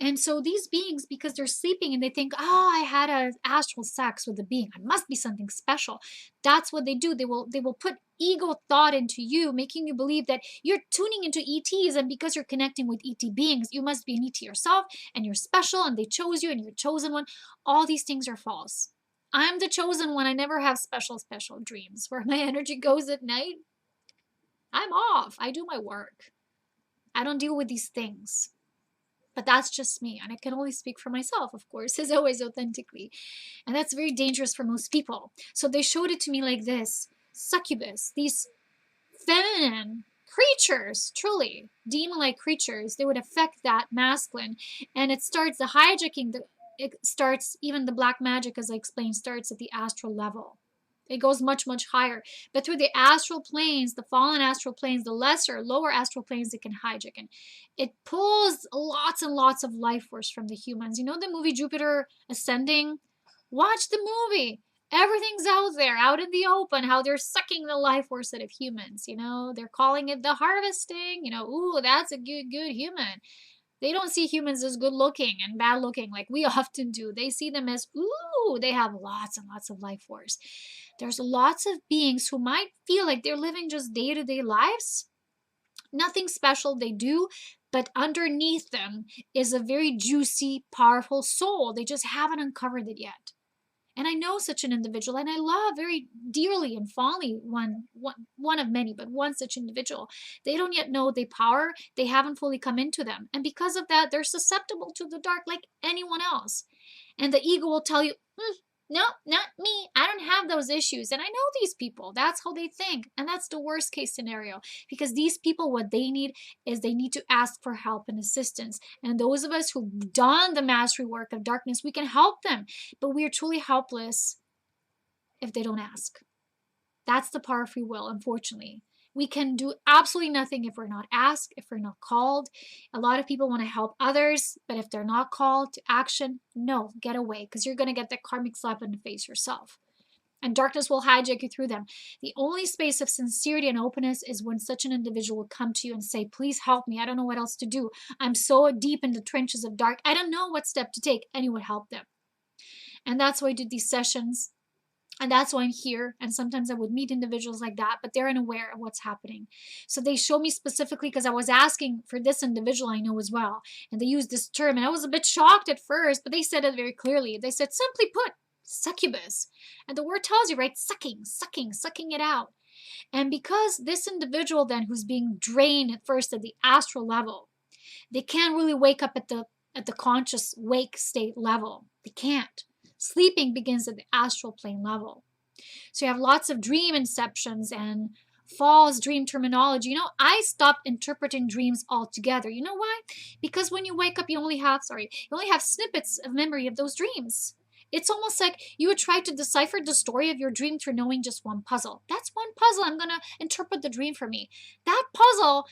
And so these beings, because they're sleeping and they think, I had an astral sex with a being, I must be something special. That's what they do. They will put ego thought into you, making you believe that you're tuning into ETs, and because you're connecting with ET beings, you must be an ET yourself, and you're special, and they chose you, and you're chosen one. All these things are false. I'm the chosen one. I never have special dreams where my energy goes at night. I'm off. I do my work. I don't deal with these things. But that's just me, and I can only speak for myself, of course, as always, authentically. And that's very dangerous for most people. So they showed it to me like this. Succubus, these feminine creatures, truly, demon-like creatures, they would affect that masculine. And it starts, the hijacking, it starts, even the black magic, as I explained, starts at the astral level. It goes much higher. But through the astral planes, the fallen astral planes, the lower astral planes, it can hijack. And it pulls lots and lots of life force from the humans. You know the movie Jupiter Ascending? Watch the movie. Everything's out there, out in the open, how they're sucking the life force out of humans. They're calling it the harvesting. Ooh, that's a good human. They don't see humans as good looking and bad looking like we often do. They see them as, ooh, they have lots and lots of life force. There's lots of beings who might feel like they're living just day-to-day lives. Nothing special they do, but underneath them is a very juicy, powerful soul. They just haven't uncovered it yet. And I know such an individual, and I love very dearly and fondly one of many, but one such individual. They don't yet know their power. They haven't fully come into them. And because of that, they're susceptible to the dark like anyone else. And the ego will tell you, no, not me. I don't have those issues. And I know these people. That's how they think. And that's the worst case scenario, because these people, what they need is they need to ask for help and assistance. And those of us who've done the mastery work of darkness, we can help them. But we are truly helpless if they don't ask. That's the power of free will, unfortunately. We can do absolutely nothing if we're not asked, if we're not called. A lot of people want to help others, but if they're not called to action, no, get away, because you're going to get that karmic slap in the face yourself. And darkness will hijack you through them. The only space of sincerity and openness is when such an individual will come to you and say, please help me. I don't know what else to do. I'm so deep in the trenches of dark. I don't know what step to take. And you would help them. And that's why I do these sessions. And that's why I'm here. And sometimes I would meet individuals like that, but they're unaware of what's happening. So they show me specifically, because I was asking for this individual I know as well. And they used this term. And I was a bit shocked at first, but they said it very clearly. They said, simply put, succubus. And the word tells you, right? Sucking it out. And because this individual then, who's being drained at first at the astral level, they can't really wake up at the conscious wake state level. They can't. Sleeping begins at the astral plane level. So you have lots of dream inceptions and false dream terminology. You know, I stopped interpreting dreams altogether. You know why? Because when you wake up, you only have snippets of memory of those dreams. It's almost like you would try to decipher the story of your dream through knowing just one puzzle. That's one puzzle. I'm going to interpret the dream for me. That puzzle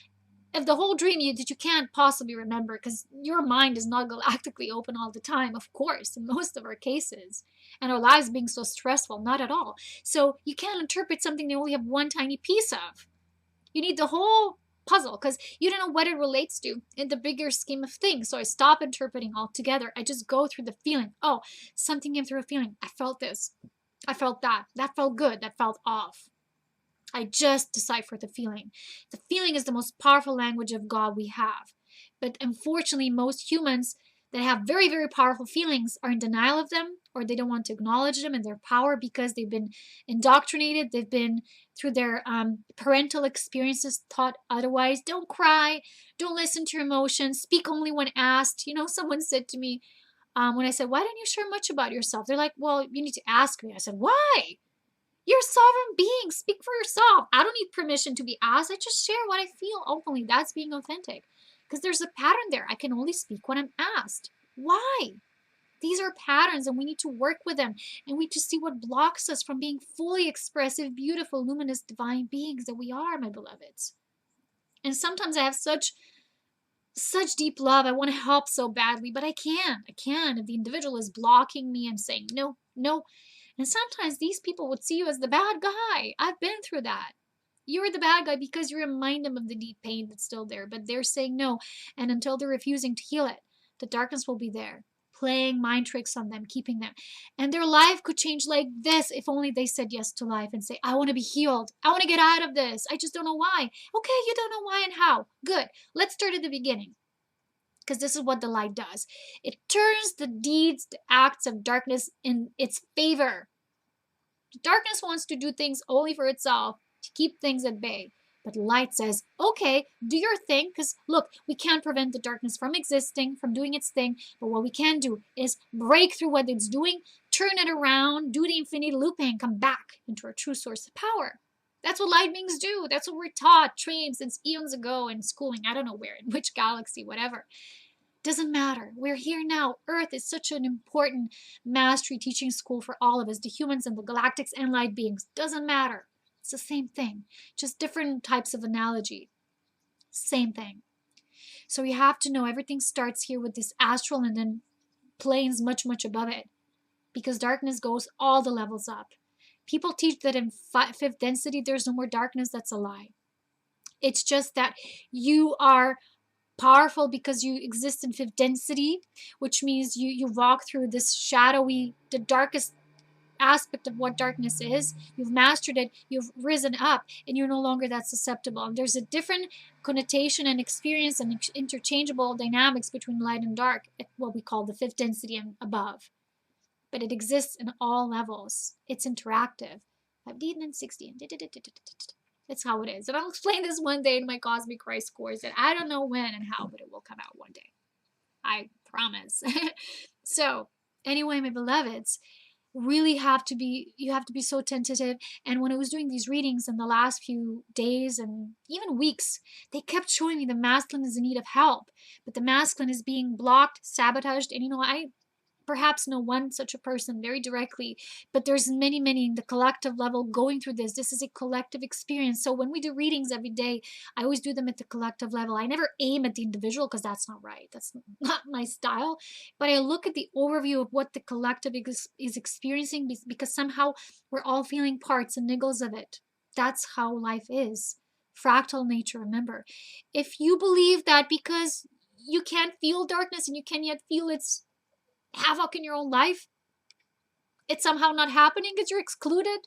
of the whole dream that you can't possibly remember, because your mind is not galactically open all the time, of course, in most of our cases, and our lives being so stressful, not at all. So you can't interpret something they only have one tiny piece of. You need the whole puzzle, because you don't know what it relates to in the bigger scheme of things. So I stop interpreting altogether. I just go through the feeling. Oh, something came through a feeling. I felt this. I felt that. That felt good. That felt off. I just decipher the feeling. The feeling is the most powerful language of God we have. But unfortunately, most humans that have very, very powerful feelings are in denial of them, or they don't want to acknowledge them and their power because they've been indoctrinated. They've been, through their parental experiences, taught otherwise. Don't cry. Don't listen to your emotions. Speak only when asked. You know, someone said to me when I said, why don't you share much about yourself? They're like, well, you need to ask me. I said, why? You're a sovereign being. Speak for yourself. I don't need permission to be asked. I just share what I feel openly. That's being authentic. Because there's a pattern there. I can only speak when I'm asked. Why? These are patterns, and we need to work with them. And we just see what blocks us from being fully expressive, beautiful, luminous, divine beings that we are, my beloveds. And sometimes I have such deep love. I want to help so badly, but I can't. If the individual is blocking me and saying, no, no. And sometimes these people would see you as the bad guy. I've been through that. You're the bad guy because you remind them of the deep pain that's still there, but they're saying no. And until they're refusing to heal it, the darkness will be there, playing mind tricks on them, keeping them. And their life could change like this if only they said yes to life and say, I want to be healed. I want to get out of this. I just don't know why. Okay, you don't know why and how. Good. Let's start at the beginning. Because this is what the light does. It turns the deeds, the acts of darkness in its favor. Darkness wants to do things only for itself, to keep things at bay. But light says, okay, do your thing, because look, we can't prevent the darkness from existing, from doing its thing, but what we can do is break through what it's doing, turn it around, do the infinity looping, and come back into our true source of power. That's what light beings do. That's what we're taught, trained since eons ago in schooling. I don't know where, in which galaxy, whatever. Doesn't matter. We're here now. Earth is such an important mastery teaching school for all of us, the humans and the galactics and light beings. Doesn't matter. It's the same thing, just different types of analogy. Same thing. So we have to know everything starts here with this astral and then planes much, much above it, because darkness goes all the levels up. People teach that in fifth density there's no more darkness. That's a lie. It's just that you are powerful because you exist in fifth density, which means you walk through this shadowy, the darkest aspect of what darkness is. You've mastered it, you've risen up, and you're no longer that susceptible. And there's a different connotation and experience and interchangeable dynamics between light and dark at what we call the fifth density and above. But it exists in all levels. It's interactive. 5D and then 60. That's how it is. And I'll explain this one day in my Cosmic Christ course, and I don't know when and how, but it will come out one day. I promise. So, anyway, my beloveds, really you have to be so tentative. And when I was doing these readings in the last few days and even weeks, they kept showing me the masculine is in need of help, but the masculine is being blocked, sabotaged. And I perhaps know one such a person very directly, but there's many in the collective level going through this. This is a collective experience. So when we do readings every day, I always do them at the collective level. I never aim at the individual because that's not right. That's not my style. But I look at the overview of what the collective is experiencing, because somehow we're all feeling parts and niggles of it. That's how life is. Fractal nature, remember. If you believe that because you can't feel darkness and you can yet feel its havoc in your own life, it's somehow not happening because you're excluded.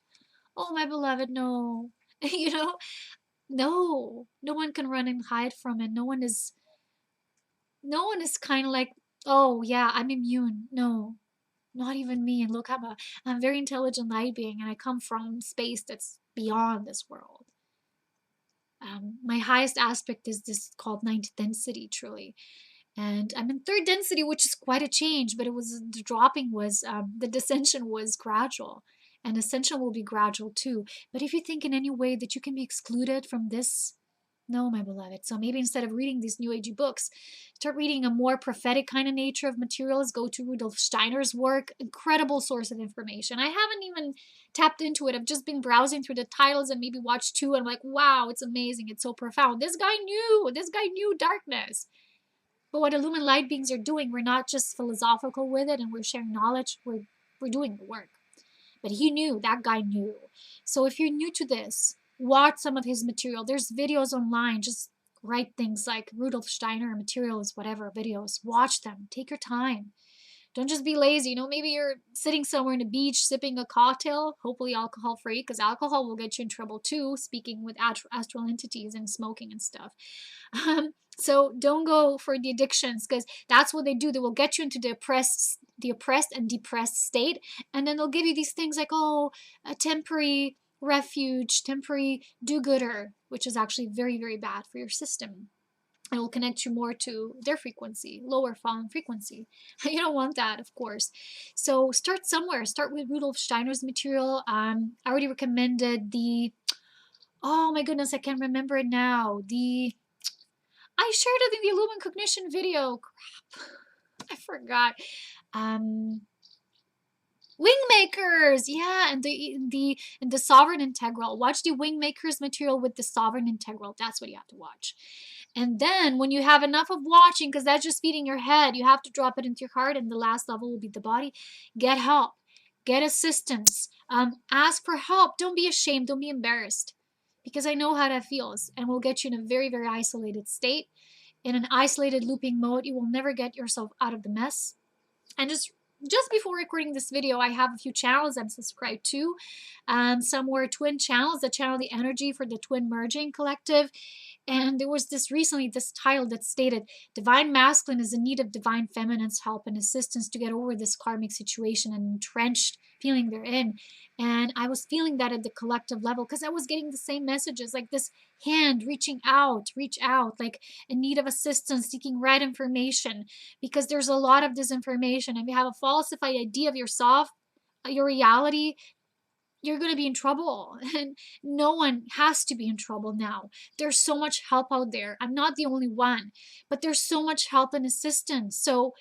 Oh, my beloved, no. you know, no one can run and hide from it. No one is kind of like, oh yeah, I'm immune. No, not even me. And look, I'm a very intelligent light being, and I come from space that's beyond this world. My highest aspect is this called ninth density, truly. And I'm in third density, which is quite a change, but the descension was gradual, and ascension will be gradual too. But if you think in any way that you can be excluded from this, no, my beloved. So maybe instead of reading these new agey books, start reading a more prophetic kind of nature of materials. Go to Rudolf Steiner's work, incredible source of information. I haven't even tapped into it. I've just been browsing through the titles and maybe watched two, and I'm like, wow, it's amazing. It's so profound. This guy knew darkness. But what Illumined light beings are doing, we're not just philosophical with it and we're sharing knowledge, we're doing the work. But that guy knew. So if you're new to this, watch some of his material. There's videos online. Just write things like Rudolf Steiner materials, whatever videos. Watch them. Take your time. Don't just be lazy. Maybe you're sitting somewhere on a beach sipping a cocktail, hopefully alcohol free, because alcohol will get you in trouble too, speaking with astral entities and smoking and stuff. So don't go for the addictions, because that's what they do. They will get you into the oppressed and depressed state, and then they'll give you these things like, oh, a temporary refuge, temporary do-gooder, which is actually very, very bad for your system. It will connect you more to their frequency, lower fallen frequency. You don't want that, of course. So start somewhere. Start with Rudolf Steiner's material. I already recommended oh my goodness, I can't remember it now. I shared it in the Illumined Cognition video. Crap. I forgot. Wingmakers, yeah, and the Sovereign Integral. Watch the Wingmakers material with the Sovereign Integral. That's what you have to watch. And then when you have enough of watching, because that's just feeding your head, you have to drop it into your heart, and the last level will be the body. Get help. Get assistance. Ask for help. Don't be ashamed. Don't be embarrassed. Because I know how that feels, and will get you in a very, very isolated state. In an isolated looping mode, you will never get yourself out of the mess. And just before recording this video, I have a few channels I'm subscribed to. Some were twin channels that channel the energy for the Twin Merging Collective. And there was this title that stated, Divine Masculine is in need of Divine Feminine's help and assistance to get over this karmic situation and entrenched feeling they're in. And I was feeling that at the collective level, because I was getting the same messages, like this hand reach out, like in need of assistance, seeking right information, because there's a lot of disinformation. If you have a falsified idea of yourself, your reality, you're going to be in trouble. And no one has to be in trouble now. There's so much help out there. I'm not the only one, but there's so much help and assistance. So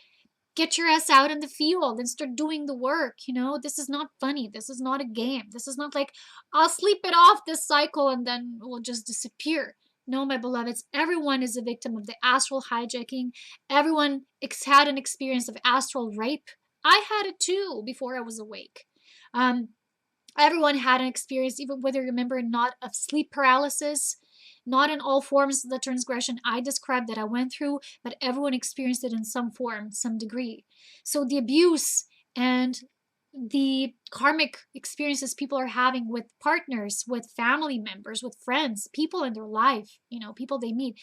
get your ass out in the field and start doing the work. This is not funny. This is not a game. This is not like, I'll sleep it off this cycle and then we'll just disappear. No, my beloveds, everyone is a victim of the astral hijacking. Everyone had an experience of astral rape. I had it too before I was awake. Everyone had an experience, even whether you remember or not, of sleep paralysis. Not in all forms of the transgression I described that I went through, but everyone experienced it in some form, some degree. So the abuse and the karmic experiences people are having with partners, with family members, with friends, people in their life, people they meet,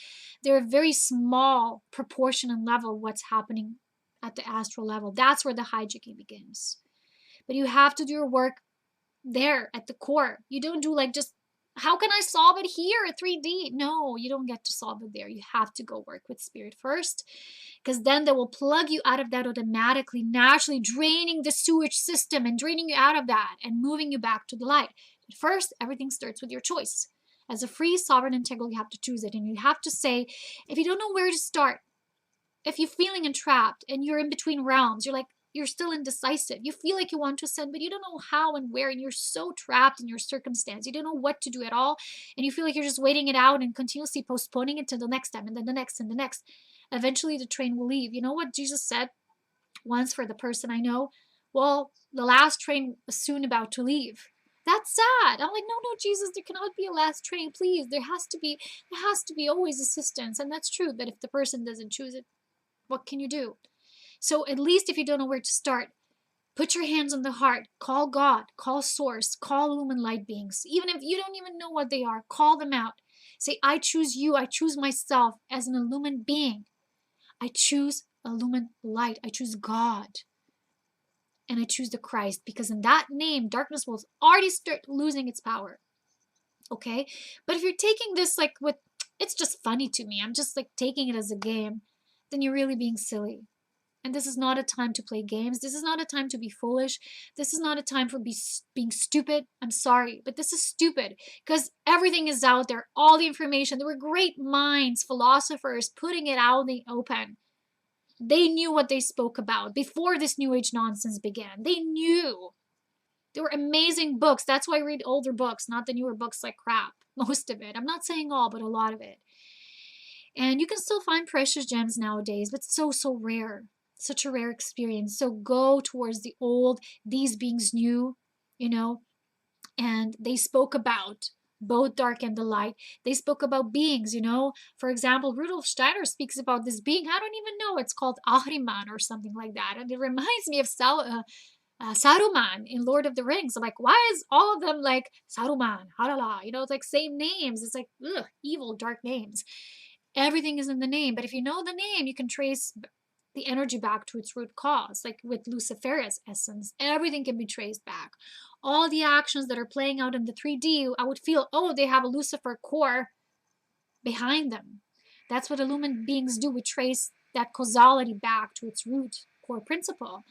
they're a very small proportion and level of what's happening at the astral level. That's where the hijacking begins. But you have to do your work there at the core. You don't do like just how can I solve it here at 3D? No, you don't get to solve it there. You have to go work with spirit first, because then they will plug you out of that automatically, naturally draining the sewage system and draining you out of that and moving you back to the light. But first, everything starts with your choice. As a free, sovereign, integral, you have to choose it. And you have to say, if you don't know where to start, if you're feeling entrapped and you're in between realms, you're still indecisive. You feel like you want to ascend, but you don't know how and where, and you're so trapped in your circumstance. You don't know what to do at all, and you feel like you're just waiting it out and continuously postponing it to the next time, and then the next and the next. Eventually, the train will leave. You know what Jesus said once for the person I know? Well, the last train was soon about to leave. That's sad. I'm like, no, no, Jesus, there cannot be a last train. Please, there has to be always assistance, and that's true. But if the person doesn't choose it, what can you do? So at least if you don't know where to start, put your hands on the heart, call God, call Source, call Illumined Light beings. Even if you don't even know what they are, call them out. Say, I choose you, I choose myself as an illumined being. I choose Illumined Light, I choose God. And I choose the Christ, because in that name, darkness will already start losing its power. Okay? But if you're taking this like with, it's just funny to me, I'm just like taking it as a game, then you're really being silly. And this is not a time to play games. This is not a time to be foolish. This is not a time for being stupid. I'm sorry, but this is stupid, because everything is out there, all the information. There were great minds, philosophers putting it out in the open. They knew what they spoke about before this New Age nonsense began. They knew. There were amazing books. That's why I read older books, not the newer books like crap. Most of it. I'm not saying all, but a lot of it. And you can still find precious gems nowadays, but so rare. Such a rare experience. So go towards the old, these beings knew, and they spoke about both dark and the light. They spoke about beings, For example, Rudolf Steiner speaks about this being. I don't even know. It's called Ahriman or something like that. And it reminds me of Saruman in Lord of the Rings. I'm like, why is all of them like Saruman, Halala? It's like same names. It's like, ugh, evil, dark names. Everything is in the name. But if you know the name, you can trace the energy back to its root cause. Like with Lucifer's essence, everything can be traced back. All the actions that are playing out in the 3D, I would feel, oh, they have a Lucifer core behind them. That's what illumined beings do. We trace that causality back to its root core principle.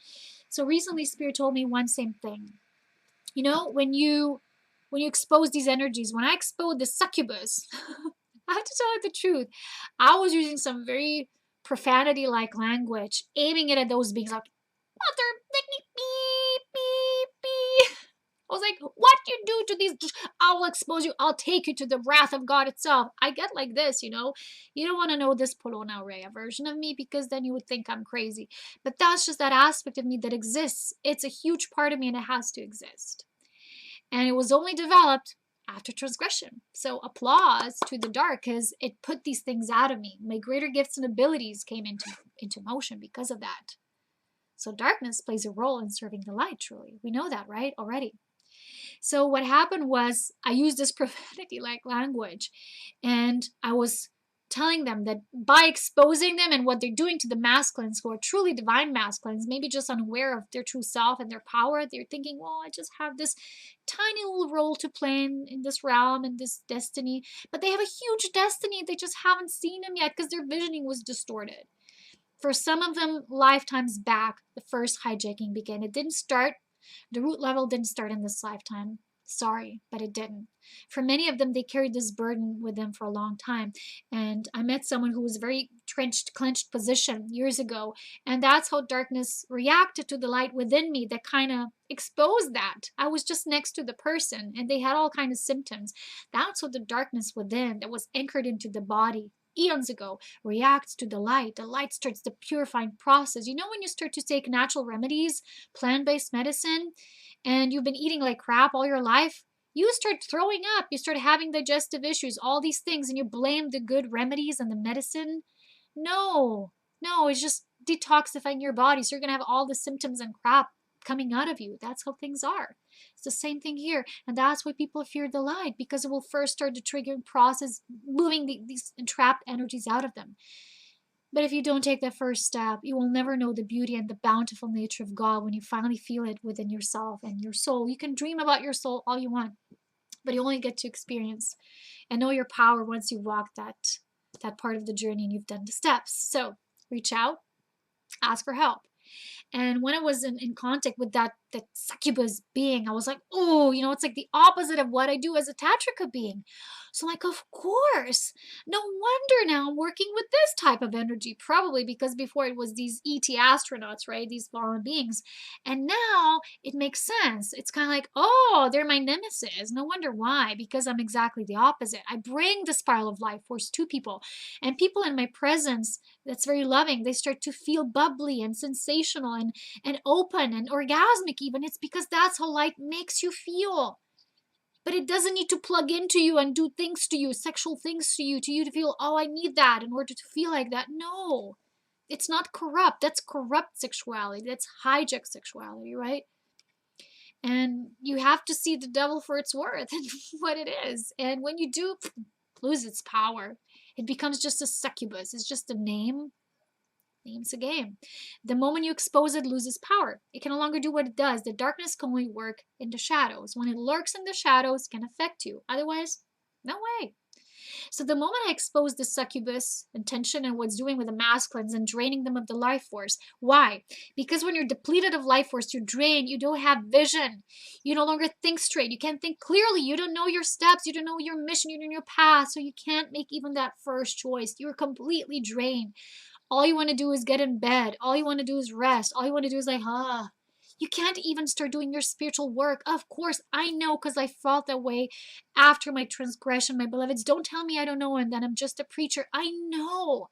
So recently, Spirit told me one same thing. When you expose these energies, when I exposed the succubus, I have to tell you the truth, I was using some very profanity-like language, aiming it at those beings, like, mother, beep, beep, beep. I was like, what you do to these, I will expose you, I'll take you to the wrath of God itself. I get like this, You don't want to know this Polona Aurea version of me, because then you would think I'm crazy. But that's just that aspect of me that exists. It's a huge part of me, and it has to exist. And it was only developed after transgression. So applause to the dark, because it put these things out of me. My greater gifts and abilities came into motion because of that. So darkness plays a role in serving the light, truly. We know that, right? Already. So what happened was I used this profanity-like language, and I was telling them that by exposing them and what they're doing to the masculines who are truly divine masculines, maybe just unaware of their true self and their power, they're thinking, well, I just have this tiny little role to play in this realm and this destiny. But they have a huge destiny. They just haven't seen them yet because their visioning was distorted. For some of them, lifetimes back, the first hijacking began. It didn't start, the root level didn't start in this lifetime. Sorry, but it didn't. For many of them, they carried this burden with them for a long time. And I met someone who was very clenched position years ago. And that's how darkness reacted to the light within me that kind of exposed that. I was just next to the person and they had all kinds of symptoms. That's how the darkness within that was anchored into the body eons ago reacts to the light. The light starts the purifying process. When you start to take natural remedies, plant-based medicine, and you've been eating like crap all your life, you start throwing up, you start having digestive issues, all these things, and you blame the good remedies and the medicine. No, it's just detoxifying your body. So you're going to have all the symptoms and crap coming out of you. That's how things are. It's the same thing here. And that's why people fear the light, because it will first start the triggering process, moving these entrapped energies out of them. But if you don't take that first step, you will never know the beauty and the bountiful nature of God when you finally feel it within yourself and your soul. You can dream about your soul all you want. but you only get to experience and know your power once you've walked that part of the journey and you've done the steps. So reach out, ask for help. And when I was in contact with that succubus being, I was like, oh, it's like the opposite of what I do as a tantrika being. So like, of course, no wonder now I'm working with this type of energy, probably because before it was these ET astronauts, right? These fallen beings. And now it makes sense. It's kind of like, oh, they're my nemesis. No wonder why, because I'm exactly the opposite. I bring the spiral of life force to people, and people in my presence that's very loving, they start to feel bubbly and sensational and open and orgasmic even. It's because that's how light makes you feel. But it doesn't need to plug into you and do things to you, sexual things to you to feel, oh, I need that in order to feel like that. No, it's not corrupt. That's corrupt sexuality. That's hijacked sexuality, right? And you have to see the devil for its worth and what it is. And when you do, lose its power. It becomes just a succubus. It's just a name. Name's a game. The moment you expose it, loses power. It can no longer do what it does. The darkness can only work in the shadows. When it lurks in the shadows, it can affect you. Otherwise, no way. So the moment I expose the succubus intention and what's doing with the masculines and draining them of the life force. Why? Because when you're depleted of life force, you're drained, you don't have vision. You no longer think straight. You can't think clearly. You don't know your steps. You don't know your mission. You don't know your path. So you can't make even that first choice. You're completely drained. All you want to do is get in bed. All you want to do is rest. All you want to do is like, You can't even start doing your spiritual work. Of course, I know because I felt that way after my transgression, my beloveds. Don't tell me I don't know and that I'm just a preacher. I know.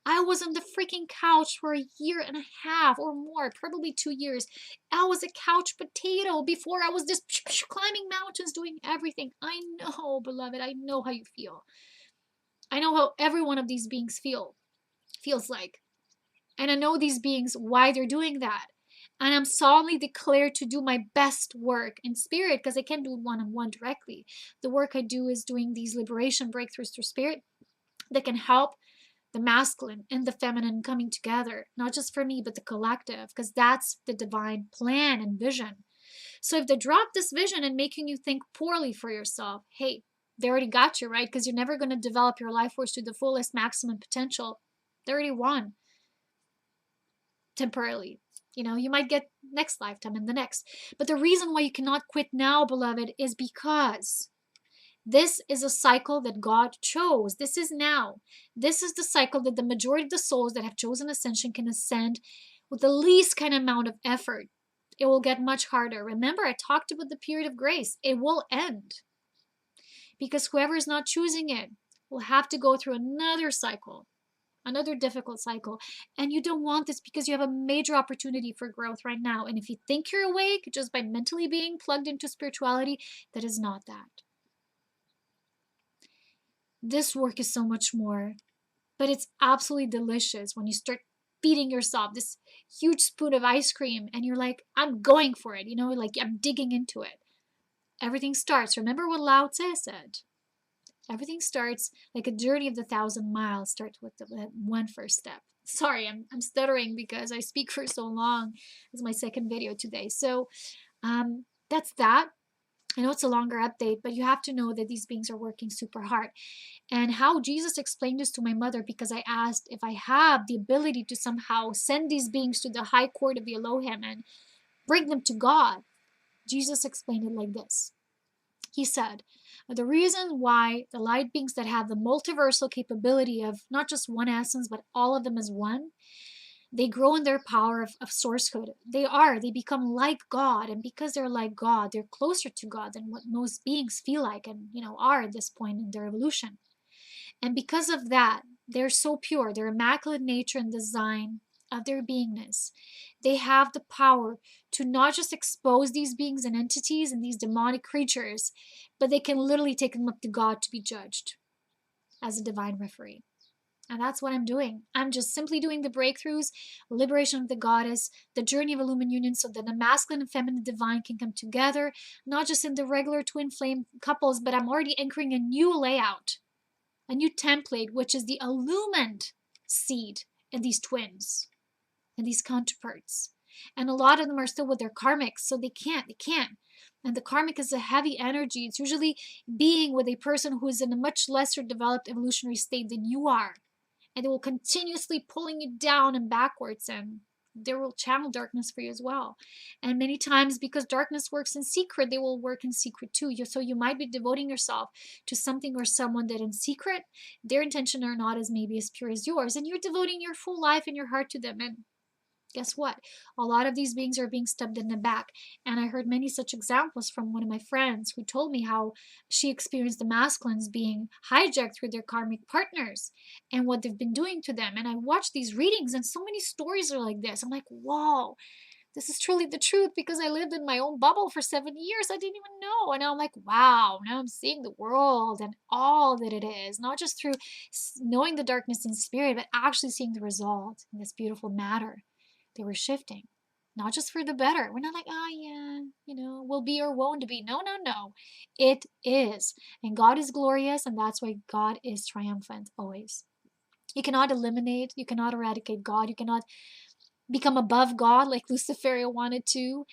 I was on the freaking couch for a year and a half or more, probably 2 years. I was a couch potato before I was just climbing mountains, doing everything. I know, beloved. I know how you feel. I know how every one of these beings feels like. And I know these beings, why they're doing that. And I'm solemnly declared to do my best work in spirit because I can't do it one-on-one directly. The work I do is doing these liberation breakthroughs through spirit that can help the masculine and the feminine coming together, not just for me, but the collective, because that's the divine plan and vision. So if they drop this vision and making you think poorly for yourself, hey, they already got you, right? Because you're never going to develop your life force to the fullest maximum potential. They already won temporarily. You might get next lifetime and the next. But the reason why you cannot quit now, beloved, is because this is a cycle that God chose. This is now. This is the cycle that the majority of the souls that have chosen ascension can ascend with the least kind of amount of effort. It will get much harder. Remember, I talked about the period of grace. It will end. Because whoever is not choosing it will have to go through another cycle. Another difficult cycle. And you don't want this because you have a major opportunity for growth right now. And if you think you're awake just by mentally being plugged into spirituality, that is not that. This work is so much more, but it's absolutely delicious when you start feeding yourself this huge spoon of ice cream and you're like, I'm going for it, like I'm digging into it. Everything starts. Remember what Lao Tse said? Everything starts like a journey of the 1,000 miles starts with the one first step. Sorry, I'm stuttering because I speak for so long. This is my second video today. So that's that. I know it's a longer update, but you have to know that these beings are working super hard. And how Jesus explained this to my mother, because I asked if I have the ability to somehow send these beings to the high court of the Elohim and bring them to God. Jesus explained it like this. He said, the reason why the light beings that have the multiversal capability of not just one essence, but all of them as one, they grow in their power of sourcehood. They become like God. And because they're like God, they're closer to God than what most beings feel like and, are at this point in their evolution. And because of that, they're so pure. Their immaculate nature and design of their beingness. They have the power to not just expose these beings and entities and these demonic creatures, but they can literally take them up to God to be judged as a divine referee. And that's what I'm doing. I'm just simply doing the breakthroughs, liberation of the goddess, the journey of Illumined Union, so that the masculine and feminine divine can come together, not just in the regular twin flame couples, but I'm already anchoring a new layout, a new template, which is the illumined seed in these twins and these counterparts. And a lot of them are still with their karmics, so they can't. And the karmic is a heavy energy. It's usually being with a person who is in a much lesser developed evolutionary state than you are. And they will continuously pulling you down and backwards, and they will channel darkness for you as well. And many times, because darkness works in secret, they will work in secret too. So you might be devoting yourself to something or someone that in secret, their intention are not as maybe as pure as yours. And you're devoting your full life and your heart to them. And guess what? A lot of these beings are being stabbed in the back. And I heard many such examples from one of my friends who told me how she experienced the masculines being hijacked through their karmic partners and what they've been doing to them. And I watched these readings, and so many stories are like this. I'm like, whoa, this is truly the truth, because I lived in my own bubble for 7 years. I didn't even know. And now I'm like, wow, now I'm seeing the world and all that it is, not just through knowing the darkness in spirit, but actually seeing the result in this beautiful matter. They were shifting, not just for the better. We're not like, oh yeah, will be or won't be. No, no, no. It is. And God is glorious, and that's why God is triumphant always. You cannot eliminate, you cannot eradicate God. You cannot become above God like Lucifer wanted to.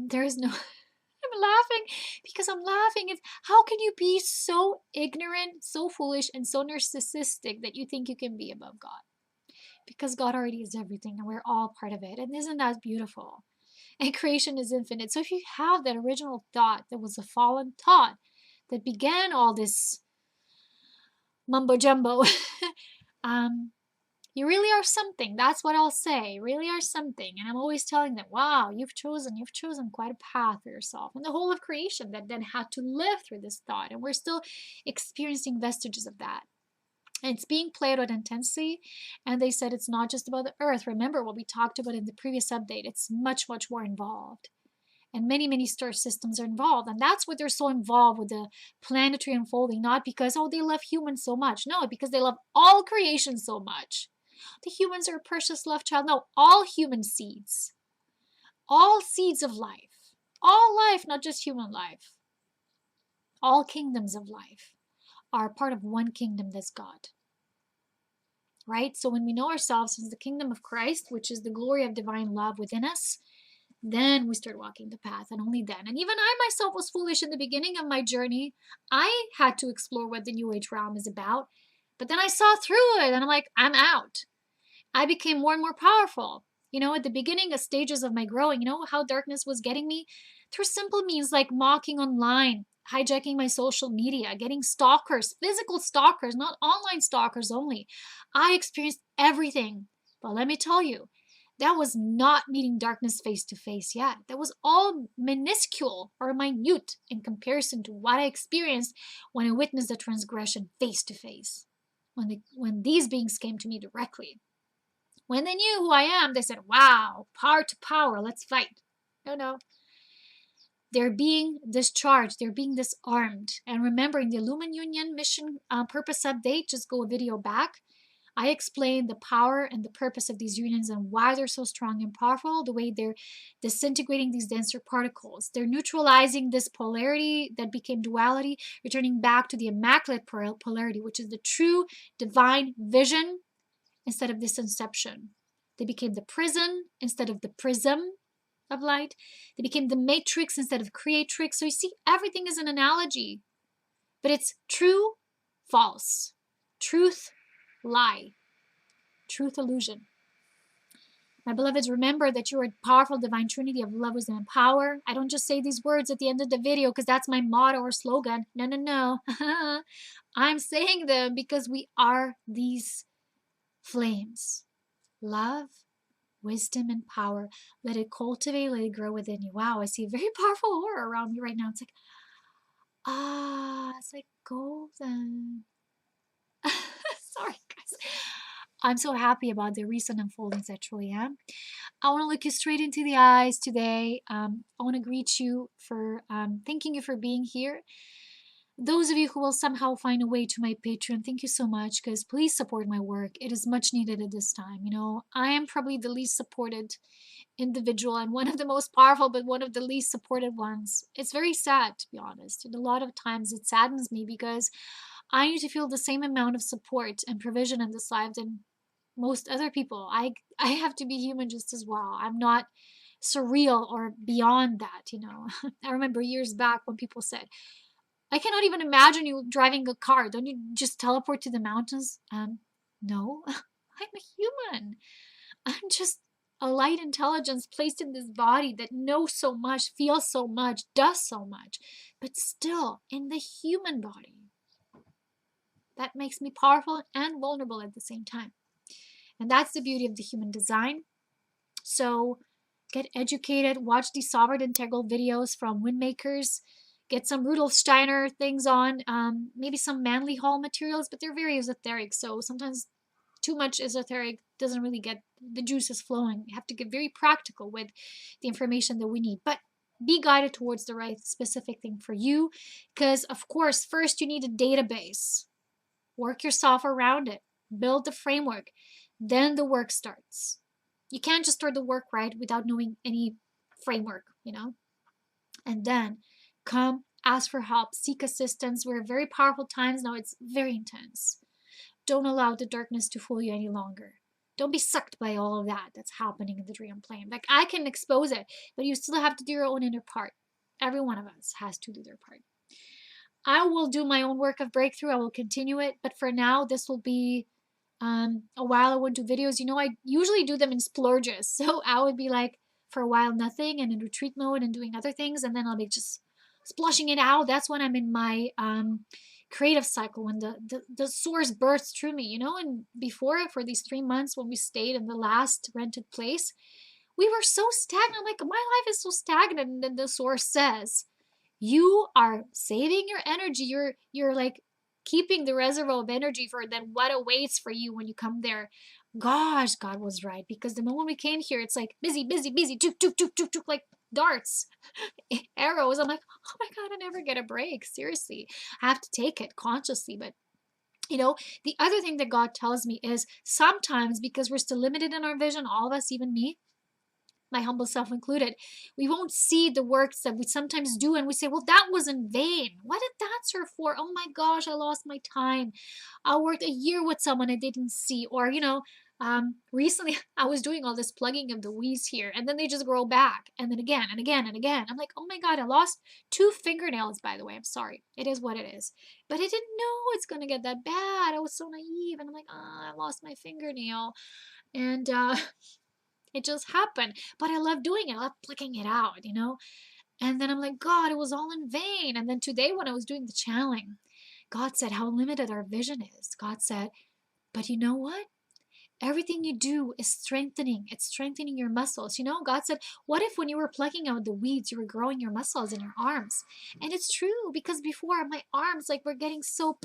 There is no... I'm laughing because I'm laughing. It's how can you be so ignorant, so foolish, and so narcissistic that you think you can be above God? Because God already is everything, and we're all part of it. And isn't that beautiful? And creation is infinite. So if you have that original thought that was a fallen thought that began all this mumbo jumbo, you really are something. That's what I'll say. You really are something. And I'm always telling them, wow, you've chosen quite a path for yourself. And the whole of creation that then had to live through this thought. And we're still experiencing vestiges of that. And it's being played out intensely. And they said it's not just about the earth. Remember what we talked about in the previous update. It's much, much more involved. And many, many star systems are involved. And that's what they're so involved with the planetary unfolding. Not because, oh, they love humans so much. No, because they love all creation so much. The humans are a precious love child. No, all human seeds. All seeds of life. All life, not just human life. All kingdoms of life are part of one kingdom, that's God. Right? So when we know ourselves as the kingdom of Christ, which is the glory of divine love within us, then we start walking the path, and only then. And even I myself was foolish in the beginning of my journey. I had to explore what the New Age realm is about, but then I saw through it, and I'm like, I'm out. I became more and more powerful. At the beginning of stages of my growing, how darkness was getting me? Through simple means like mocking online, hijacking my social media, getting stalkers, physical stalkers, not online stalkers only. I experienced everything. But let me tell you, that was not meeting darkness face to face yet. That was all minuscule or minute in comparison to what I experienced when I witnessed the transgression face to face. When these beings came to me directly. When they knew who I am, they said, wow, power to power, let's fight. No. They're being discharged. They're being disarmed. And remember, in the Illumined Union mission purpose update, just go a video back, I explained the power and the purpose of these unions and why they're so strong and powerful, the way they're disintegrating these denser particles. They're neutralizing this polarity that became duality, returning back to the immaculate polarity, which is the true divine vision instead of this inception. They became the prison instead of the prism of light. They became the matrix instead of creatrix. So you see, everything is an analogy, but it's true, false, truth, lie, truth, illusion. My beloveds, remember that you are a powerful divine trinity of love, wisdom, and power. I don't just say these words at the end of the video because that's my motto or slogan. No. I'm saying them because we are these flames. Love, wisdom, and power. Let it cultivate, let it grow within you. Wow, I see a very powerful aura around me right now. It's like, it's like golden. Sorry, guys. I'm so happy about the recent unfoldings. I truly am. I want to look you straight into the eyes today. I want to greet you for thanking you for being here. Those of you who will somehow find a way to my Patreon, thank you so much, because please support my work. It is much needed at this time. I am probably the least supported individual and one of the most powerful, but one of the least supported ones. It's very sad, to be honest. And a lot of times it saddens me because I need to feel the same amount of support and provision in this life than most other people. I have to be human just as well. I'm not surreal or beyond that, you know. I remember years back when people said, I cannot even imagine you driving a car. Don't you just teleport to the mountains? No, I'm a human. I'm just a light intelligence placed in this body that knows so much, feels so much, does so much, but still in the human body. That makes me powerful and vulnerable at the same time. And that's the beauty of the human design. So get educated, watch these sovereign integral videos from windmakers, get some Rudolf Steiner things on, maybe some manly hall materials, but they're very esoteric. So sometimes too much esoteric doesn't really get the juices flowing. You have to get very practical with the information that we need. But be guided towards the right specific thing for you. Because, of course, first you need a database. Work yourself around it. Build the framework. Then the work starts. You can't just start the work right without knowing any framework, you know? And then come, ask for help, seek assistance. We're at very powerful times now. It's very intense. Don't allow the darkness to fool you any longer. Don't be sucked by all of that that's happening in the dream plane. Like, I can expose it, but you still have to do your own inner part. Every one of us has to do their part. I will do my own work of breakthrough. I will continue it. But for now, this will be a while I won't do videos. You know, I usually do them in splurges. So I would be like, for a while, nothing, and in retreat mode and doing other things. And then I'll be just splushing it out. That's when I'm in my creative cycle, when the source bursts through me, you know. And before, for these 3 months when we stayed in the last rented place, we were so stagnant. Like, my life is so stagnant. And then the source says, you are saving your energy. You're like keeping the reservoir of energy for then what awaits for you when you come there. Gosh, God was right, because the moment we came here, it's like busy, busy, busy, tuk, tuk, tuk, tuk, tuk, like darts, arrows. I'm like, oh my God, I never get a break. Seriously, I have to take it consciously. But you know, the other thing that God tells me is sometimes, because we're still limited in our vision, all of us, even me, my humble self included, we won't see the works that we sometimes do, and we say, well, that was in vain. What did that serve for? Oh my gosh, I lost my time. I worked a year with someone I didn't see. Or, you know, recently I was doing all this plugging of the weeds here, and then they just grow back, and then again and again and again. I'm like, oh my God, I lost 2 fingernails, by the way. I'm sorry. It is what it is. But I didn't know it's going to get that bad. I was so naive, and I'm like, I lost my fingernail. And it just happened. But I love doing it. I love plucking it out, you know? And then I'm like, God, it was all in vain. And then today, when I was doing the channeling, God said how limited our vision is. God said, but you know what? Everything you do is strengthening. It's strengthening your muscles. You know, God said, what if when you were plucking out the weeds, you were growing your muscles in your arms? And it's true, because before, my arms like were getting so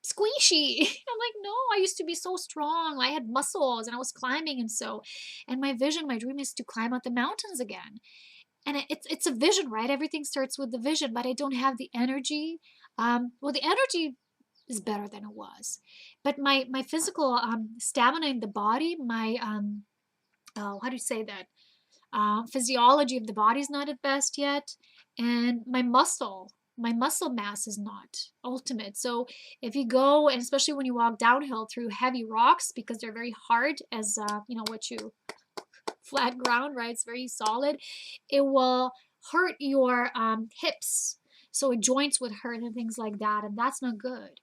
squishy. I'm like, no, I used to be so strong. I had muscles and I was climbing. And my vision, my dream is to climb out the mountains again. And it's a vision, right? Everything starts with the vision, but I don't have the energy. Well, the energy is better than it was, but my physical stamina in the body, my how do you say that? Physiology of the body is not at best yet, and my muscle mass is not ultimate. So if you go, and especially when you walk downhill through heavy rocks, because they're very hard, as you know, what you flat ground, right? It's very solid. It will hurt your hips, so joints would hurt and things like that, and that's not good.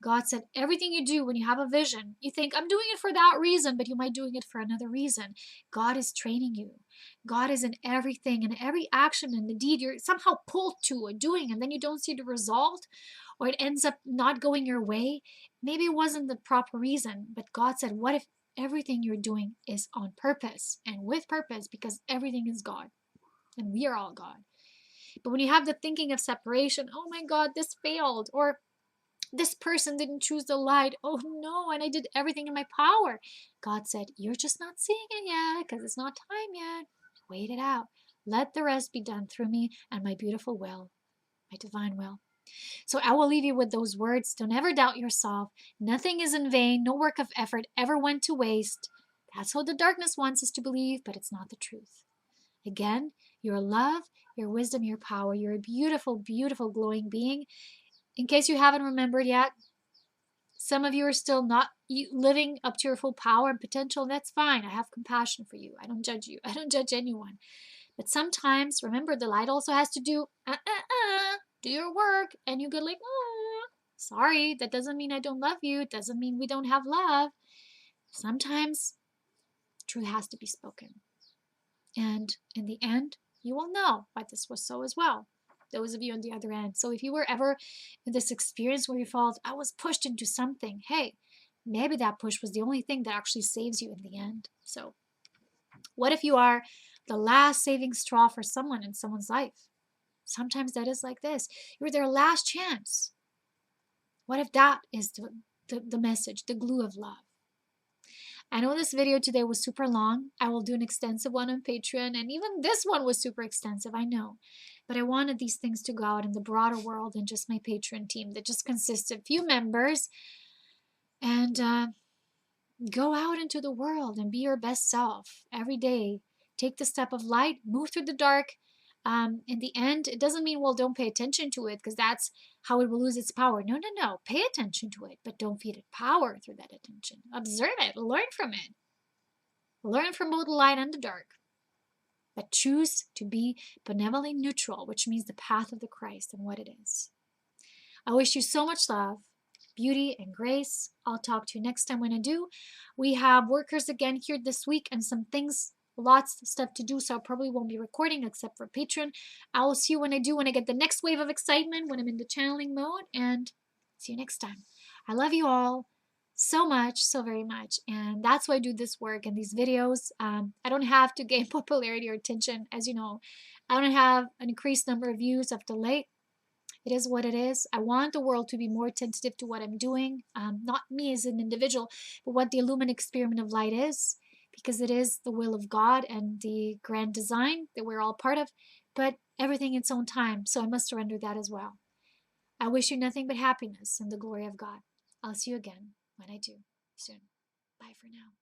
God said, everything you do when you have a vision, you think, I'm doing it for that reason, but you might doing it for another reason. God is training you. God is in everything, and every action and the deed you're somehow pulled to or doing, and then you don't see the result, or it ends up not going your way. Maybe it wasn't the proper reason, but God said, what if everything you're doing is on purpose and with purpose, because everything is God and we are all God. But when you have the thinking of separation, oh my God, this failed, or this person didn't choose the light. Oh no, and I did everything in my power. God said, you're just not seeing it yet because it's not time yet. Wait it out. Let the rest be done through me and my beautiful will, my divine will. So I will leave you with those words. Don't ever doubt yourself. Nothing is in vain. No work of effort ever went to waste. That's what the darkness wants us to believe, but it's not the truth. Again, your love, your wisdom, your power. You're a beautiful, beautiful, glowing being. In case you haven't remembered yet, Some of you are still not living up to your full power and potential, and that's fine. I have compassion for you. I don't judge you. I don't judge anyone. But sometimes, remember, the light also has to do your work, and you go like, sorry, that doesn't mean I don't love you. It doesn't mean we don't have love. Sometimes truth has to be spoken. And in the end, you will know why this was so as well. Those of you on the other end. So if you were ever in this experience where you felt, I was pushed into something, hey, maybe that push was the only thing that actually saves you in the end. So what if you are the last saving straw for someone in someone's life? Sometimes that is like this. You're their last chance. What if that is the message, the glue of love? I know this video today was super long. I will do an extensive one on Patreon, and even this one was super extensive, I know. But I wanted these things to go out in the broader world than just my Patreon team that just consists of few members. And go out into the world and be your best self every day. Take the step of light, move through the dark. In the end, it doesn't mean, well, don't pay attention to it because that's how it will lose its power. No, no, no. Pay attention to it, but don't feed it power through that attention. Observe it. Learn from it. Learn from both the light and the dark. But choose to be benevolently neutral, which means the path of the Christ and what it is. I wish you so much love, beauty, and grace. I'll talk to you next time when I do. We have workers again here this week and some things, lots of stuff to do, so I probably won't be recording except for Patreon. I will see you when I do, when I get the next wave of excitement, when I'm in the channeling mode, and see you next time. I love you all so much, so very much, and that's why I do this work and these videos. I don't have to gain popularity or attention, as you know. I don't have an increased number of views of the late. It is what it is. I want the world to be more attentive to what I'm doing, not me as an individual, but what the Illumined experiment of light is, because it is the will of God and the grand design that we're all part of, but everything in its own time, so I must surrender that as well. I wish you nothing but happiness and the glory of God. I'll see you again when I do soon. Bye for now.